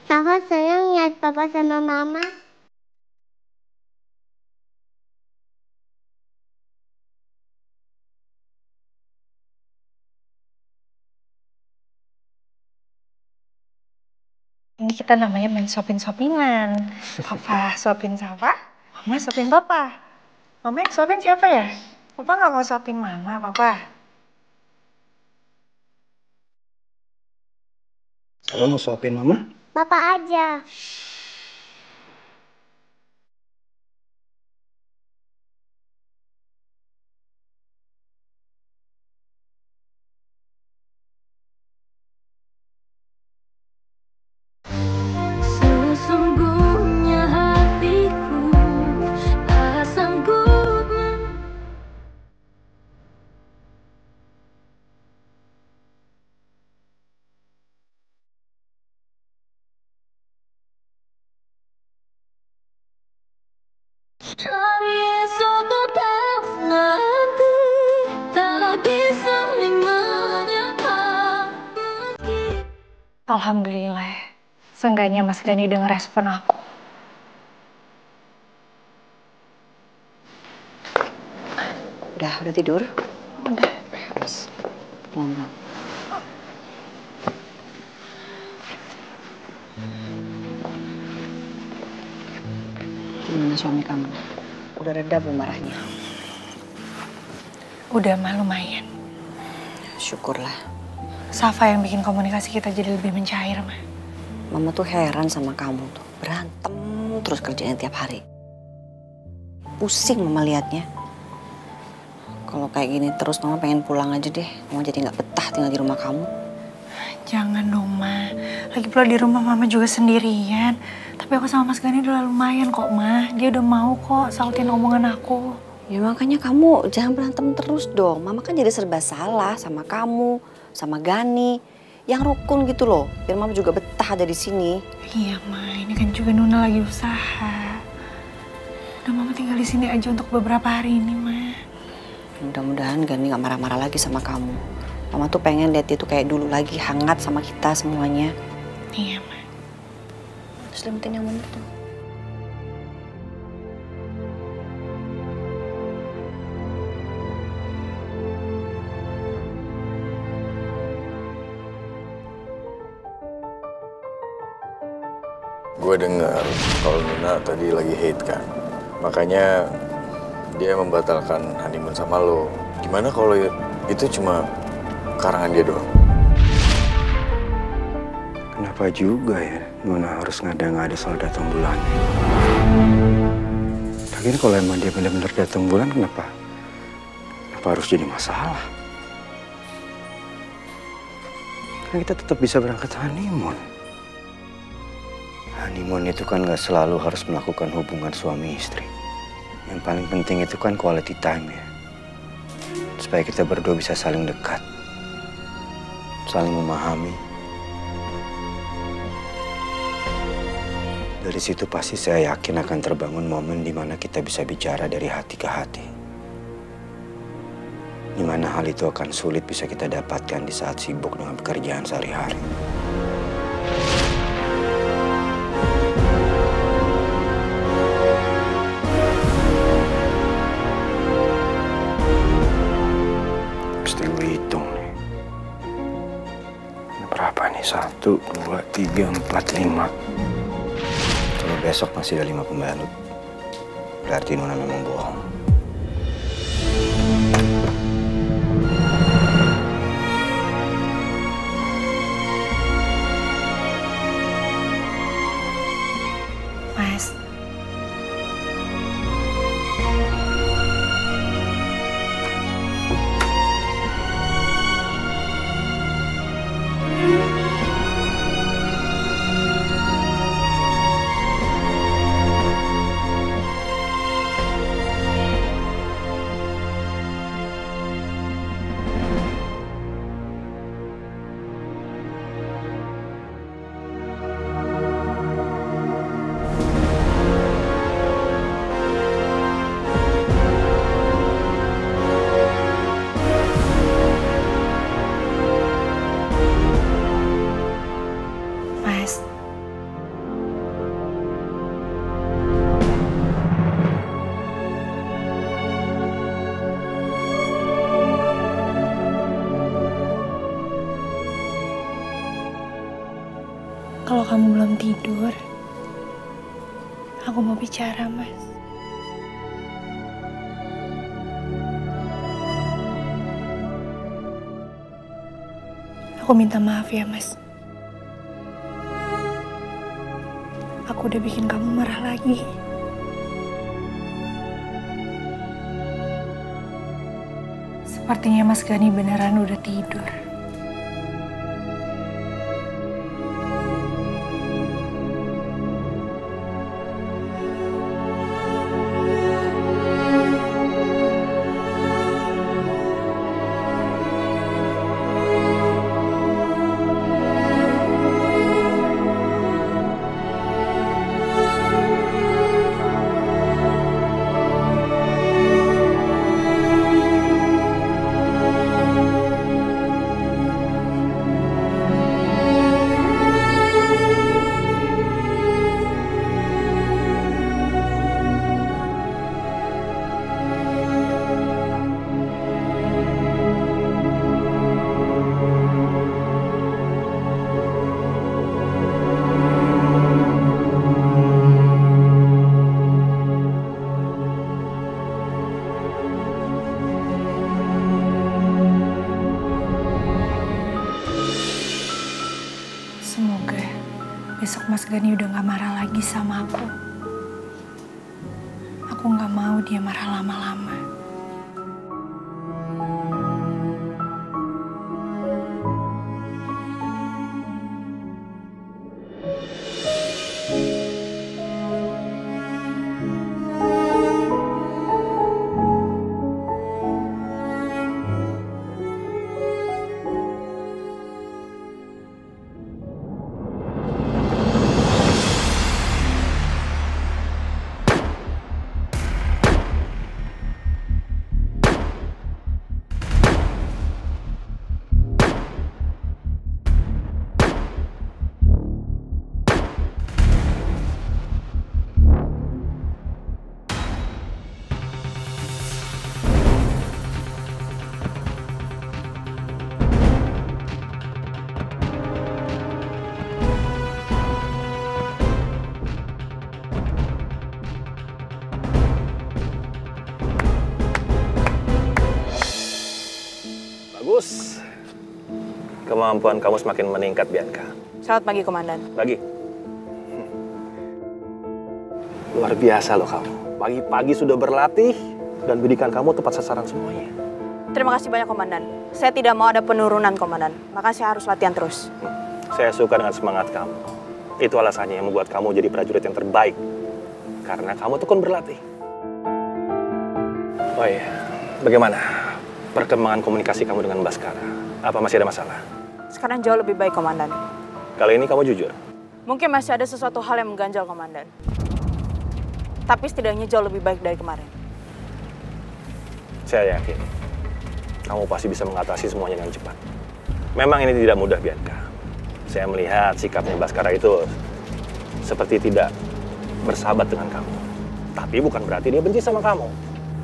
Safa sayang lihat Papa sama Mama. Ini kita namanya main suapin-suapinan. Papa suapin Safa, Mama suapin Papa. Mama yang suapin siapa ya? Papa nggak mau suapin Mama, Papa. Safa mau suapin Mama? Papa aja. Sesungguhnya hatiku tak sanggup. Dari esok petang nanti tak bisa menyapa. Alhamdulillah, seenggaknya Mas Dani denger respon aku. Udah tidur? Udah. Pelan-pelan. Gimana suami kamu? Udah reda belum marahnya? Udah mah lumayan. Syukurlah. Safa yang bikin komunikasi kita jadi lebih mencair, mah. Mama tuh heran sama kamu tuh. Berantem terus kerjanya tiap hari. Pusing Mama liatnya. Kalau kayak gini terus Mama pengen pulang aja deh. Mama jadi nggak betah tinggal di rumah kamu. Jangan dong, Ma. Lagi pula di rumah Mama juga sendirian. Tapi aku sama Mas Gani udah lumayan kok, Ma. Dia udah mau kok sautin omongan aku. Ya makanya kamu jangan berantem terus dong. Mama kan jadi serba salah sama kamu, sama Gani. Yang rukun gitu loh. Biar Mama juga betah ada di sini. Iya, Ma. Ini kan juga Nuna lagi usaha. Udah Mama tinggal di sini aja untuk beberapa hari ini, Ma. Mudah-mudahan Gani gak marah-marah lagi sama kamu. Mama tuh pengen lihat dia tuh kayak dulu lagi, hangat sama kita semuanya. Iya, Ma. Selamatin yang bener tuh. Gue dengar kalau Nuna tadi lagi hate kan. Makanya dia membatalkan honeymoon sama lo. Gimana kalau itu cuma karangan dia doang? Kenapa juga ya Nuna harus ngada-ngada soal datang bulan? Lagian kalau emang dia benar-benar datang bulan, kenapa harus jadi masalah? Kan kita tetap bisa berangkat honeymoon. Honeymoon itu kan gak selalu harus melakukan hubungan suami istri. Yang paling penting itu kan quality time ya. Supaya kita berdua bisa saling dekat. Saling memahami. Dari situ pasti saya yakin akan terbangun momen di mana kita bisa bicara dari hati ke hati. Di mana hal itu akan sulit bisa kita dapatkan di saat sibuk dengan pekerjaan sehari-hari. Mesti gue hitung nih. Berapa nih? 1, 2, 3, 4, 5. Kalau besok masih ada 5 pembalut. Berarti Nuna memang bohong. Mas. Mas. Kalau kamu belum tidur, aku mau bicara, Mas. Aku minta maaf ya, Mas. Aku udah bikin kamu marah lagi. Sepertinya Mas Gani beneran udah tidur. Semoga besok Mas Gani udah gak marah lagi sama aku. Aku gak mau dia marah lama-lama. Bagus. Kemampuan kamu semakin meningkat, Bianca. Selamat pagi, Komandan. Pagi. Luar biasa loh kamu. Pagi-pagi sudah berlatih dan bidikan kamu tepat sasaran semuanya. Terima kasih banyak, Komandan. Saya tidak mau ada penurunan, Komandan. Maka saya harus latihan terus. Saya suka dengan semangat kamu. Itu alasannya yang membuat kamu jadi prajurit yang terbaik. Karena kamu tekun berlatih. Oh iya, bagaimana perkembangan komunikasi kamu dengan Baskara? Apa masih ada masalah? Sekarang jauh lebih baik, Komandan. Kali ini kamu jujur. Mungkin masih ada sesuatu hal yang mengganjal, Komandan. Tapi setidaknya jauh lebih baik dari kemarin. Saya yakin kamu pasti bisa mengatasi semuanya dengan cepat. Memang ini tidak mudah, Bianca. Saya melihat sikapnya Baskara itu seperti tidak bersahabat dengan kamu. Tapi bukan berarti dia benci sama kamu.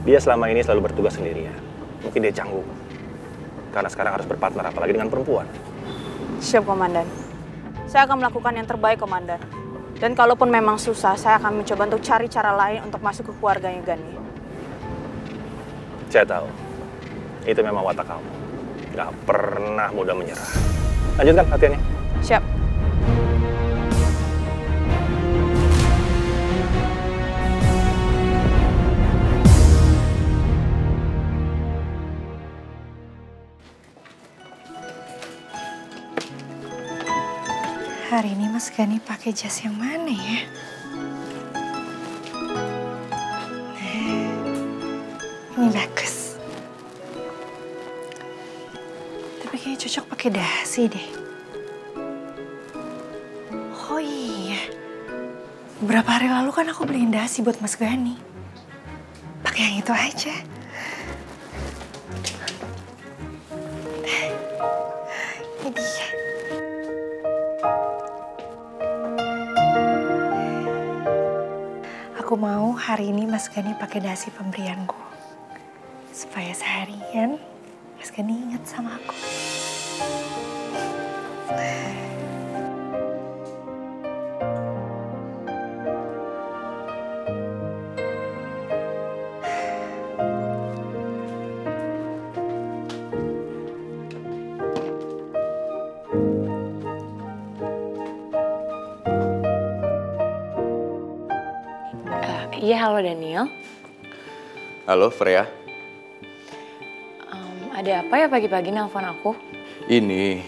Dia selama ini selalu bertugas sendirian. Mungkin dia canggung. Karena sekarang harus berpartner, apalagi dengan perempuan. Siap, Komandan. Saya akan melakukan yang terbaik, Komandan. Dan kalaupun memang susah, saya akan mencoba untuk cari cara lain untuk masuk ke keluarganya Gani. Saya tahu. Itu memang watak kamu. Gak pernah mudah menyerah. Lanjutkan latihannya. Siap. Hari ini Mas Gani pakai jas yang mana ya? Ini bagus. Tapi kayaknya cocok pakai dasi deh. Oh iya, beberapa hari lalu kan aku beliin dasi buat Mas Gani. Pakai yang itu aja. Ini dia. Aku mau hari ini Mas Gani pakai dasi pemberianku. Supaya seharian Mas Gani ingat sama aku. Iya, halo Daniel. Halo, Freya. Ada apa ya pagi-pagi nelpon aku? Ini,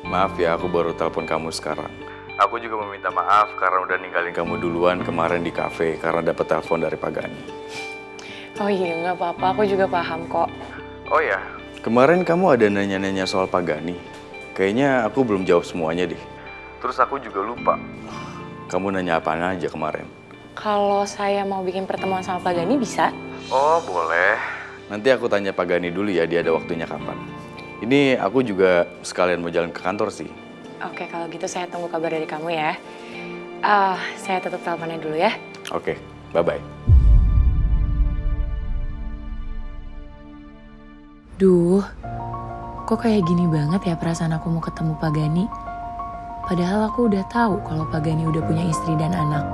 maaf ya aku baru telepon kamu sekarang. Aku juga meminta maaf karena udah ninggalin kamu duluan kemarin di kafe karena dapat telepon dari Pak Gani. Oh iya, nggak apa-apa. Aku juga paham kok. Oh ya, kemarin kamu ada nanya-nanya soal Pak Gani. Kayaknya aku belum jawab semuanya deh. Terus aku juga lupa. Kamu nanya apaan aja kemarin? Kalau saya mau bikin pertemuan sama Pak Gani bisa? Oh, boleh. Nanti aku tanya Pak Gani dulu ya, dia ada waktunya kapan. Ini aku juga sekalian mau jalan ke kantor sih. Oke, kalau gitu saya tunggu kabar dari kamu ya. Saya tutup teleponnya dulu ya. Oke, bye-bye. Duh, kok kayak gini banget ya perasaan aku mau ketemu Pak Gani. Padahal aku udah tahu kalau Pak Gani udah punya istri dan anak.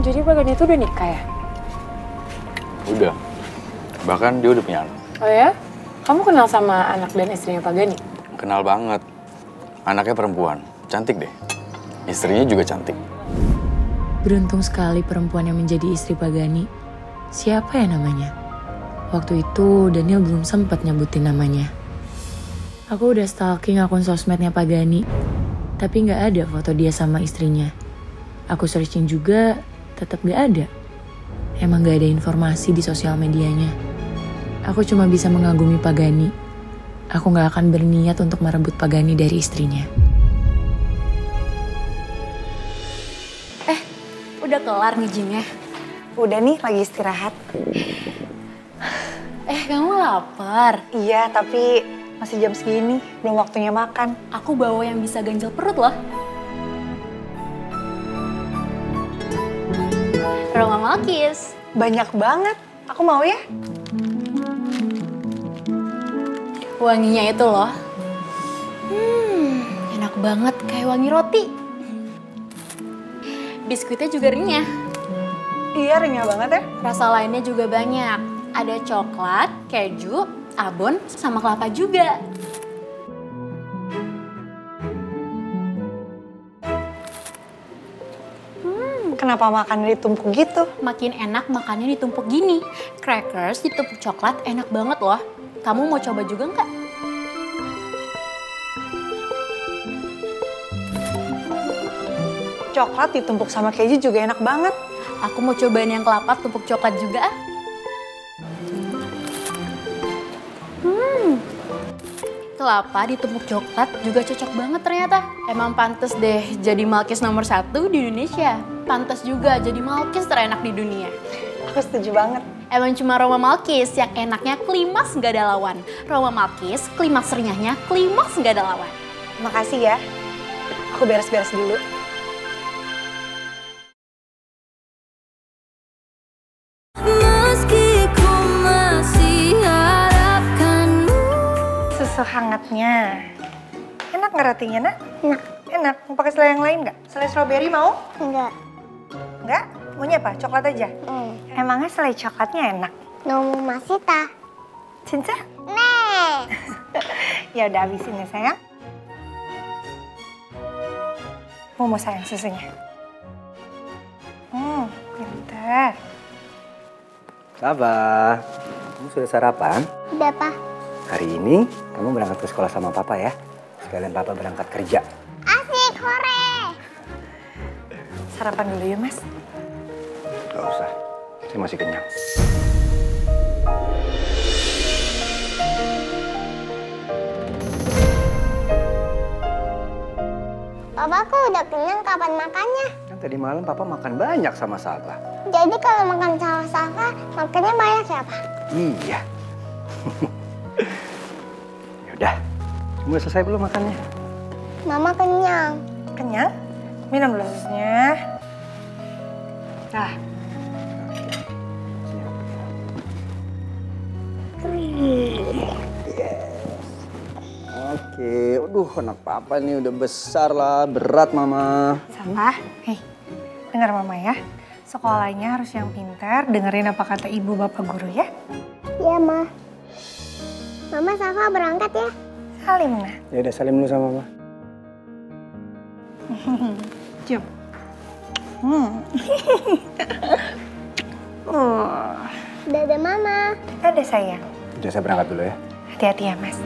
Jadi Pak Gani itu udah nikah ya? Udah. Bahkan dia udah punya anak. Oh ya? Kamu kenal sama anak dan istrinya Pak Gani? Kenal banget. Anaknya perempuan. Cantik deh. Istrinya juga cantik. Beruntung sekali perempuan yang menjadi istri Pak Gani. Siapa ya namanya? Waktu itu Daniel belum sempat nyebutin namanya. Aku udah stalking akun sosmednya Pak Gani. Tapi nggak ada foto dia sama istrinya. Aku searching juga, tetap gak ada. Emang gak ada informasi di sosial medianya. Aku cuma bisa mengagumi Pak Gani. Aku gak akan berniat untuk merebut Pak Gani dari istrinya. Udah kelar nih gymnya? Udah nih, lagi istirahat. Kamu lapar? Iya, tapi masih jam segini, belum waktunya makan. Aku bawa yang bisa ganjel perut loh. Aroma Malkis. Banyak banget. Aku mau ya. Wanginya itu loh. Enak banget kayak wangi roti. Biskuitnya juga renyah. Iya, renyah banget ya. Rasa lainnya juga banyak. Ada coklat, keju, abon sama kelapa juga. Kenapa makannya ditumpuk gitu? Makin enak makannya ditumpuk gini. Crackers ditumpuk coklat enak banget loh. Kamu mau coba juga nggak? Coklat ditumpuk sama keju juga enak banget. Aku mau cobain yang kelapa tumpuk coklat juga. Kelapa ditumpuk coklat juga cocok banget ternyata. Emang pantes deh jadi Malkis nomor 1 di Indonesia. Pantes juga jadi Malkis terenak di dunia. Aku setuju banget. Emang cuma Roma Malkis yang enaknya klimaks nggak ada lawan. Roma Malkis, klimaks renyahnya klimaks nggak ada lawan. Makasih ya. Aku beres-beres dulu. Susu hangatnya. Enak nggak rotinya, Nak? Enak. Enak. Mau pakai selai yang lain nggak? Selai strawberry mau? Enggak. Enggak? Maunya apa? Coklat aja? Emangnya selai coklatnya enak? Nomu masita. Cinta? Nih. Ya udah habisin ya sayang. Mau sayang susunya. Pintar. Sabar. Kamu sudah sarapan? Udah, Pak. Hari ini kamu berangkat ke sekolah sama papa ya. Sekalian papa berangkat kerja. Asik, hore. Sarapan dulu ya, Mas. Gak usah. Saya masih kenyang. Papaku udah kenyang, kapan makannya? Kan tadi malam papa makan banyak sama Safa. Jadi kalau makan sama Safa, makannya banyak ya, Pak? Iya. Yaudah, udah selesai belum makannya? Mama kenyang. Kenyang? Minum dulu susunya. Nah. Oke, aduh anak papa nih udah besar lah, berat mama. Safa, dengar mama ya. Sekolahnya harus yang pintar, dengerin apa kata ibu bapak guru ya. Iya, Ma. Mama Safa berangkat ya. Salim, Nah. Ya udah salim dulu sama mama. Cium. Dadah, Mama. Dadah, sayang. Udah saya berangkat dulu ya. Hati-hati ya, Mas.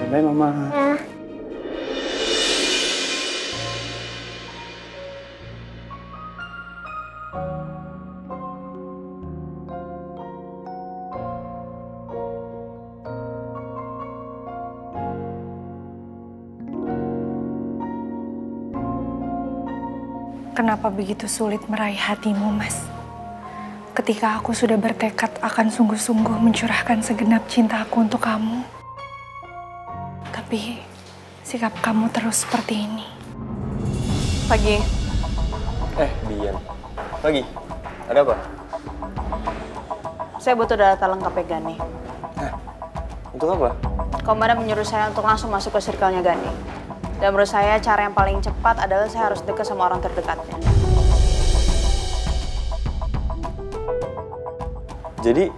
Bye mama. Kenapa begitu sulit meraih hatimu, Mas? Ketika aku sudah bertekad akan sungguh-sungguh mencurahkan segenap cinta aku untuk kamu. Tapi sikap kamu terus seperti ini. Pagi. Dian. Pagi. Ada apa? Saya butuh data lengkap ya, Gani. Untuk apa? Komandan menyuruh saya untuk langsung masuk ke circle-nya Gani. Dan menurut saya cara yang paling cepat adalah saya harus dekat sama orang terdekatnya. Jadi,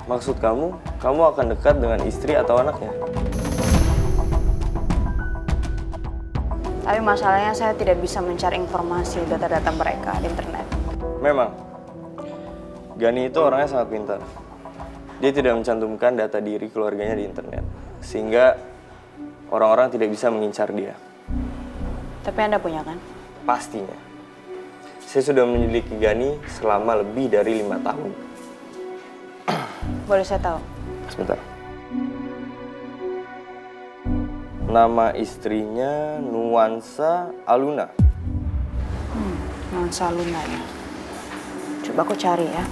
maksud kamu akan dekat dengan istri atau anaknya? Tapi masalahnya saya tidak bisa mencari informasi data-data mereka di internet. Memang, Gani itu orangnya sangat pintar. Dia tidak mencantumkan data diri keluarganya di internet. Sehingga orang-orang tidak bisa mengincar dia. Tapi Anda punya kan? Pastinya. Saya sudah menyelidiki Gani selama lebih dari 5 tahun. Boleh saya tahu? Sebentar. Nama istrinya Nuansa Aluna. Nuansa Aluna ya. Coba aku cari ya.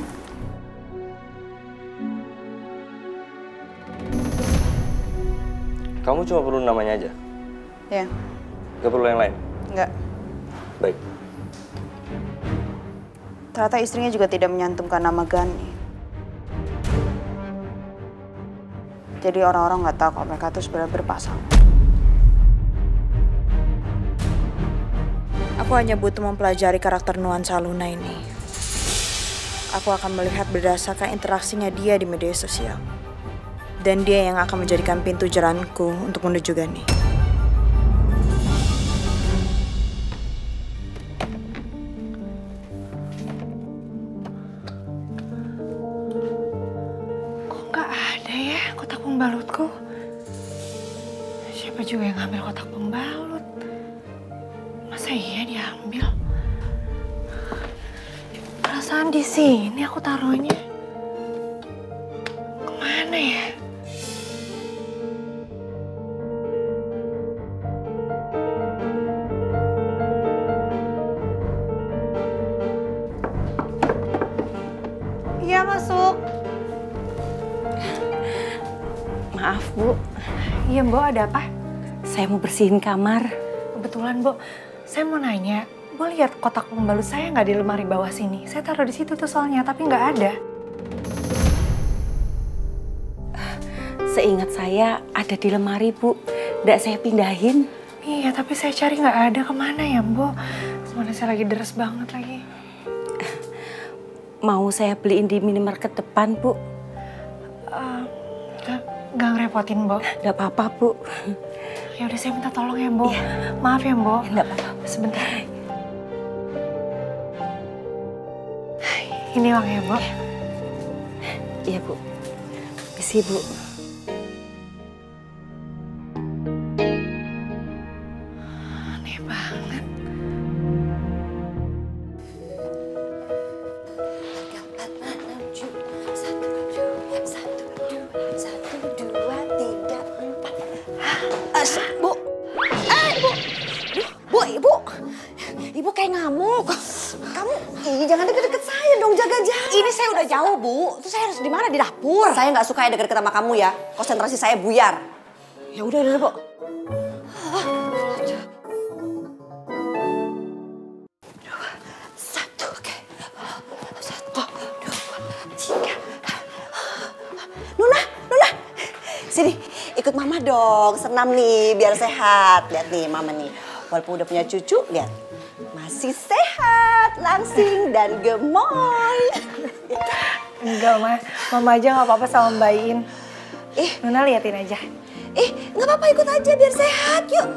Kamu cuma perlu namanya aja? Ya. Gak perlu yang lain? Enggak. Baik. Ternyata istrinya juga tidak menyantumkan nama Gani. Jadi orang-orang nggak tahu kalau mereka tuh sebenarnya berpasangan. Aku hanya butuh mempelajari karakter Nuansa Luna ini. aku akan melihat berdasarkan interaksinya dia di media sosial. Dan dia yang akan menjadikan pintu jalanku untuk menuju Gani. Kok nggak ada ya kotak pembalutku? Siapa juga yang ngambil kotak pembalut? Masa iya diambil? Perasaan di sini aku taruhnya. Kemana ya? Iya, masuk. Maaf, Bu. Iya, Mbok, ada apa? Saya mau bersihin kamar. Kebetulan, Mbok, saya mau nanya. Mbok lihat kotak pembalut saya nggak di lemari bawah sini? Saya taruh di situ tuh soalnya, tapi nggak ada. Seingat saya ada di lemari, Bu. Nggak saya pindahin. Iya, tapi saya cari nggak ada. Kemana ya, Mbok? Sebenarnya saya lagi deres banget lagi. Mau saya beliin di minimarket depan, Bu? Nggak ngerepotin, Mbok? Nggak apa-apa, Bu. Ya udah, saya minta tolong ya, Mbok. Maaf ya, Mbok. Nggak apa-apa. Sebentar. Ini uangnya, Mbok. Iya, Bu. Misi, Bu. Aneh banget. Bu. Bu. Ibu. Ibu kayak ngamuk. Kamu, jangan deket-deket saya dong, jaga jarak. Ini saya udah jauh, Bu. Terus saya harus di mana? Di dapur. Saya nggak suka ya deket-deket sama kamu ya. Konsentrasi saya buyar. Ya udah, Bu. Satu, oke. 1, 2, 3. Nuna. Sini, ikut mama dong. Senam nih, biar sehat. Lihat nih, mama nih. Walaupun udah punya cucu, lihat. Masih sehat, langsing, dan gemoy. Enggak, Ma. Mama aja nggak apa-apa sama Mbak Iin. Nuna liatin aja. Nggak apa-apa, ikut aja biar sehat. Yuk.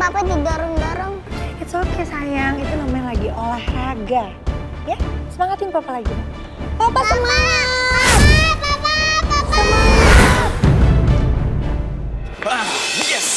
Papa didorong-dorong. It's okay sayang, itu namanya lagi olahraga. Ya, semangatin Papa lagi. Papa semangat! Yes!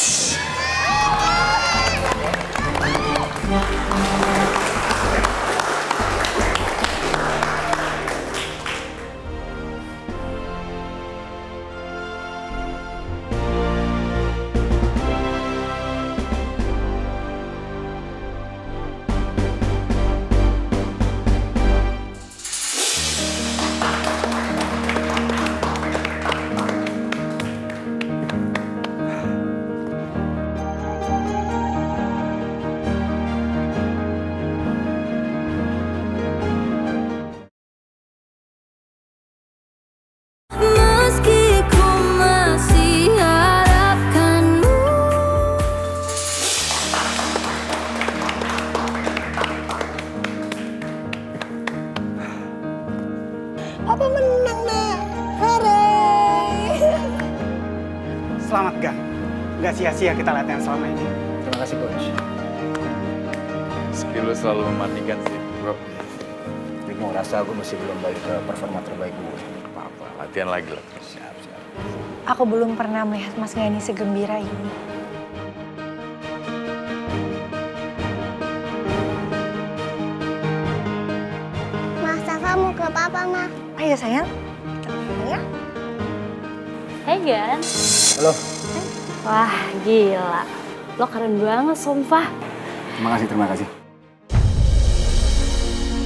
Papa menang deh. Hooray! Selamat, Gang. Nggak sia-sia kita latihan selama ini. Terima kasih, Coach. Skill lu selalu mematikan sih, bro. Tapi gue ngerasa gue masih belum balik ke performa terbaik gue. Apa-apa, latihan lagi lah. Siap. Aku belum pernah melihat Mas Gani segembira ini. Ma, Safa mau ke Papa, Ma. Ayo sayang. Hai Gan. Halo. Wah gila, lo keren banget sumpah. Terima kasih.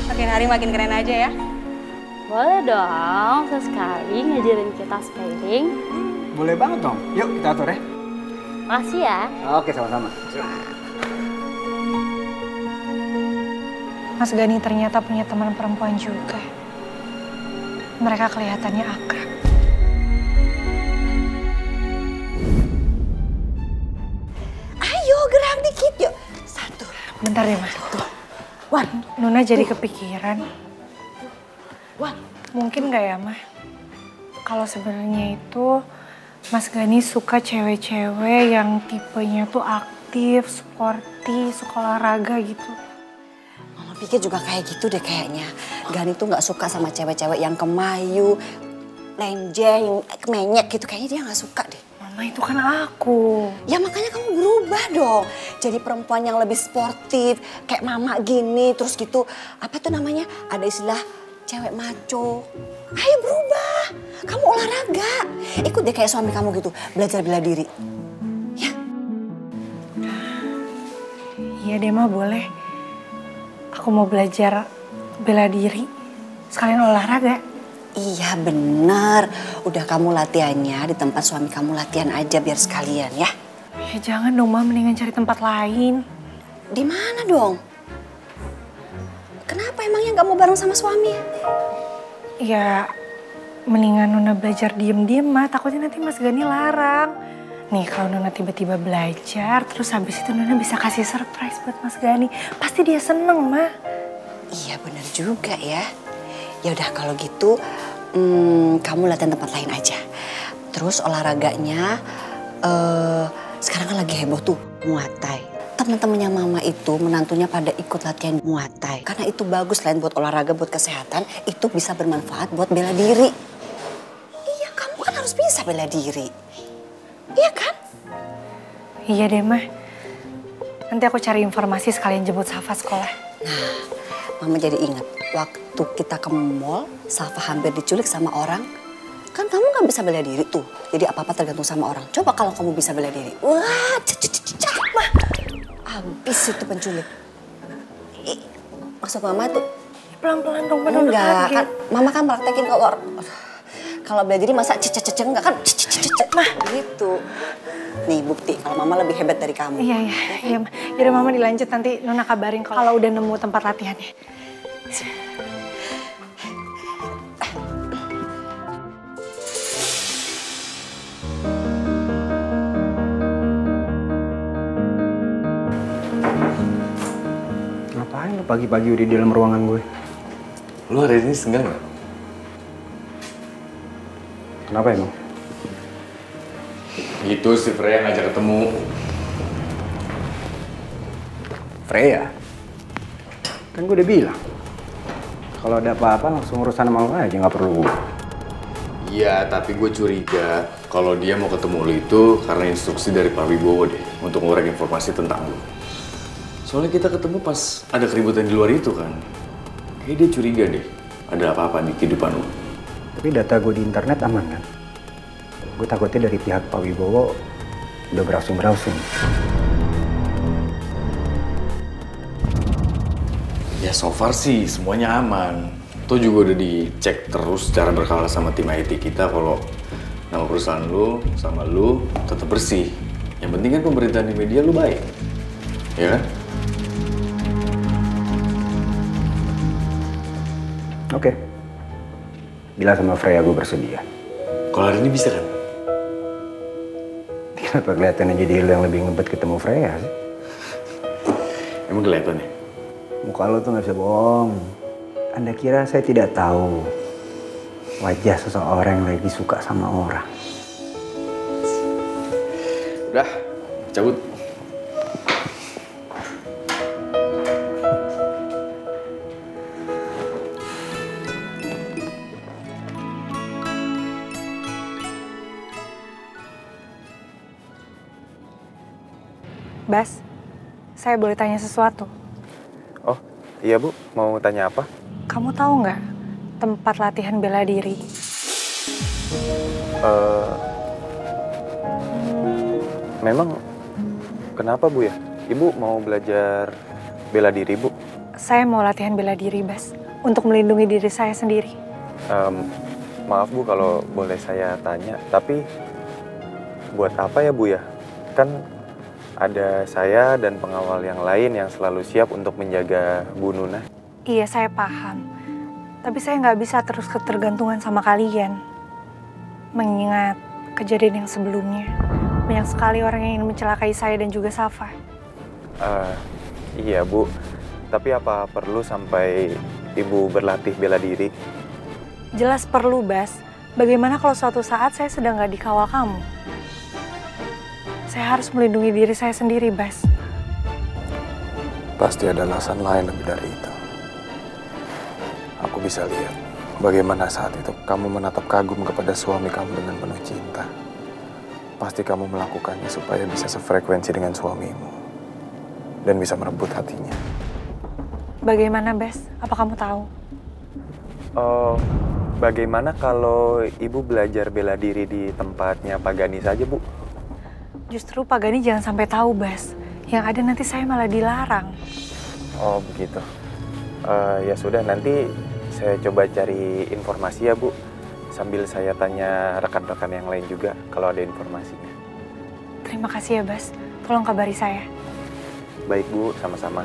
Makin hari makin keren aja ya. Boleh dong, sesekali ngajarin kita skating. Boleh banget dong. Yuk kita atur ya. Makasih ya. Oke, sama-sama. Mas Gani ternyata punya teman perempuan juga. Mereka kelihatannya akrab. Ayo gerak dikit yuk. Satu. Bentar deh Mas. Wan, Nuna jadi kepikiran. Wan, mungkin nggak ya Mah? Kalau sebenarnya itu Mas Gani suka cewek-cewek yang tipenya tuh aktif, sporty, suka olahraga gitu. Mama pikir juga kayak gitu deh kayaknya. Gani tuh nggak suka sama cewek-cewek yang kemayu, lenjeng, menyek gitu. Kayaknya dia nggak suka deh. Mama itu kan aku. Ya makanya kamu berubah dong. Jadi perempuan yang lebih sportif, kayak mama gini, terus gitu. Apa tuh namanya? Ada istilah cewek maco. Ayo berubah. Kamu olahraga. Ikut deh kayak suami kamu gitu, belajar bela diri. Iya deh Ma, boleh. Aku mau belajar bela diri, sekalian olahraga. Iya bener. Udah kamu latihannya di tempat suami kamu latihan aja biar sekalian ya. Ya jangan dong Ma, mendingan cari tempat lain. Di mana dong? Kenapa emangnya nggak mau bareng sama suami? Ya mendingan Nuna belajar diem-diem Ma, takutnya nanti Mas Gani larang. Nih kalau Nuna tiba-tiba belajar, terus habis itu Nuna bisa kasih surprise buat Mas Gani. Pasti dia seneng Ma. Iya bener juga ya. Ya udah kalau gitu kamu latihan tempat lain aja. Terus olahraganya sekarang kan lagi heboh tuh Muay Thai. Teman-temannya mama itu menantunya pada ikut latihan Muay Thai. Karena itu bagus selain buat olahraga, buat kesehatan, itu bisa bermanfaat buat bela diri. Iya kamu kan harus bisa bela diri. Iya kan? Iya deh Ma. Nanti aku cari informasi sekalian jemput Safa sekolah. Nah, Mama jadi ingat waktu kita ke mall, Safa hampir diculik sama orang. Kan kamu nggak bisa bela diri tuh. Jadi apa-apa tergantung sama orang. Coba kalau kamu bisa bela diri. Wah, mah. Habis itu penculik. Maksud Mama tuh pelan-pelan dong. Enggak, kan Mama kan praktekin kalau bela diri masa cecek enggak kan mah gitu. Nih bukti kalau Mama lebih hebat dari kamu. Iya. Yaudah Mama dilanjut, nanti Nona kabarin kalau udah nemu tempat latihannya. Ngapain lu pagi-pagi udah di dalam ruangan gue? Lu hari ini senggang nggak? Kenapa emang? Gitu si Freya ngajak ketemu. Freya? Kan gue udah bilang. Kalau ada apa-apa langsung urusan sama lo aja, nggak perlu gue. Iya, tapi gue curiga kalau dia mau ketemu lu itu karena instruksi dari Pak Wibowo deh untuk ngorek informasi tentang lu. Soalnya kita ketemu pas ada keributan di luar itu kan. Kayaknya dia curiga deh ada apa-apa di kehidupan lu. Tapi data gue di internet aman kan? Gue takutnya dari pihak Pak Wibowo udah browsing-browsing. Ya so far sih semuanya aman. Itu juga udah dicek terus secara berkala sama tim IT kita kalau nama perusahaan lu sama lu tetap bersih. Yang penting kan pemberitaan di media lu baik. Ya kan? Oke. Bilang sama Freya gue bersedia. Kalau hari ini bisa kan? Kenapa kelihatannya jadi lu yang lebih ngebet ketemu Freya sih? Emang kelihatan ya? Muka lu tuh gak bisa bohong. Anda kira saya tidak tahu wajah seseorang yang lagi suka sama orang? Udah, cabut. Bas, saya boleh tanya sesuatu? Oh, iya Bu. Mau tanya apa? Kamu tahu nggak tempat latihan bela diri? Memang kenapa Bu ya? Ibu mau belajar bela diri Bu? Saya mau latihan bela diri, Bas. Untuk melindungi diri saya sendiri. Maaf Bu kalau boleh saya tanya, tapi buat apa ya Bu ya? Kan ada saya dan pengawal yang lain yang selalu siap untuk menjaga Bu Nuna. Iya, saya paham. Tapi saya nggak bisa terus ketergantungan sama kalian. Mengingat kejadian yang sebelumnya. Banyak sekali orang yang ingin mencelakai saya dan juga Safa. Iya Bu, tapi apa perlu sampai Ibu berlatih bela diri? Jelas perlu, Bas. Bagaimana kalau suatu saat saya sedang nggak dikawal kamu? Saya harus melindungi diri saya sendiri, Bas. Pasti ada alasan lain lebih dari itu. Aku bisa lihat bagaimana saat itu kamu menatap kagum kepada suami kamu dengan penuh cinta. Pasti kamu melakukannya supaya bisa sefrekuensi dengan suamimu dan bisa merebut hatinya. Bagaimana, Bas? Apa kamu tahu? Bagaimana kalau Ibu belajar bela diri di tempatnya Pak Gani saja, Bu? Justru Pak Gani jangan sampai tahu, Bas. Yang ada nanti saya malah dilarang. Oh, begitu. Ya sudah, nanti saya coba cari informasi ya, Bu. Sambil saya tanya rekan-rekan yang lain juga kalau ada informasinya. Terima kasih ya, Bas. Tolong kabari saya. Baik, Bu. Sama-sama.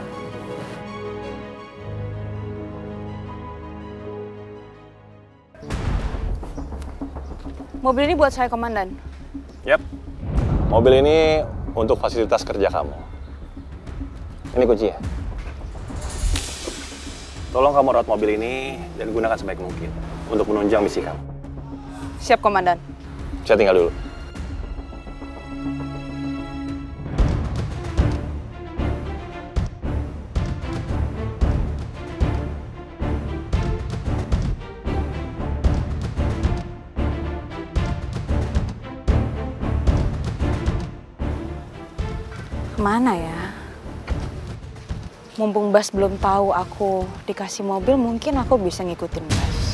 Mobil ini buat saya, Komandan. Yap. Mobil ini untuk fasilitas kerja kamu. Ini kuncinya. Tolong kamu rawat mobil ini dan gunakan sebaik mungkin untuk menunjang misi kamu. Siap, Komandan. Saya tinggal dulu. Kemana ya? Mumpung Bas belum tahu aku dikasih mobil, mungkin aku bisa ngikutin Bas.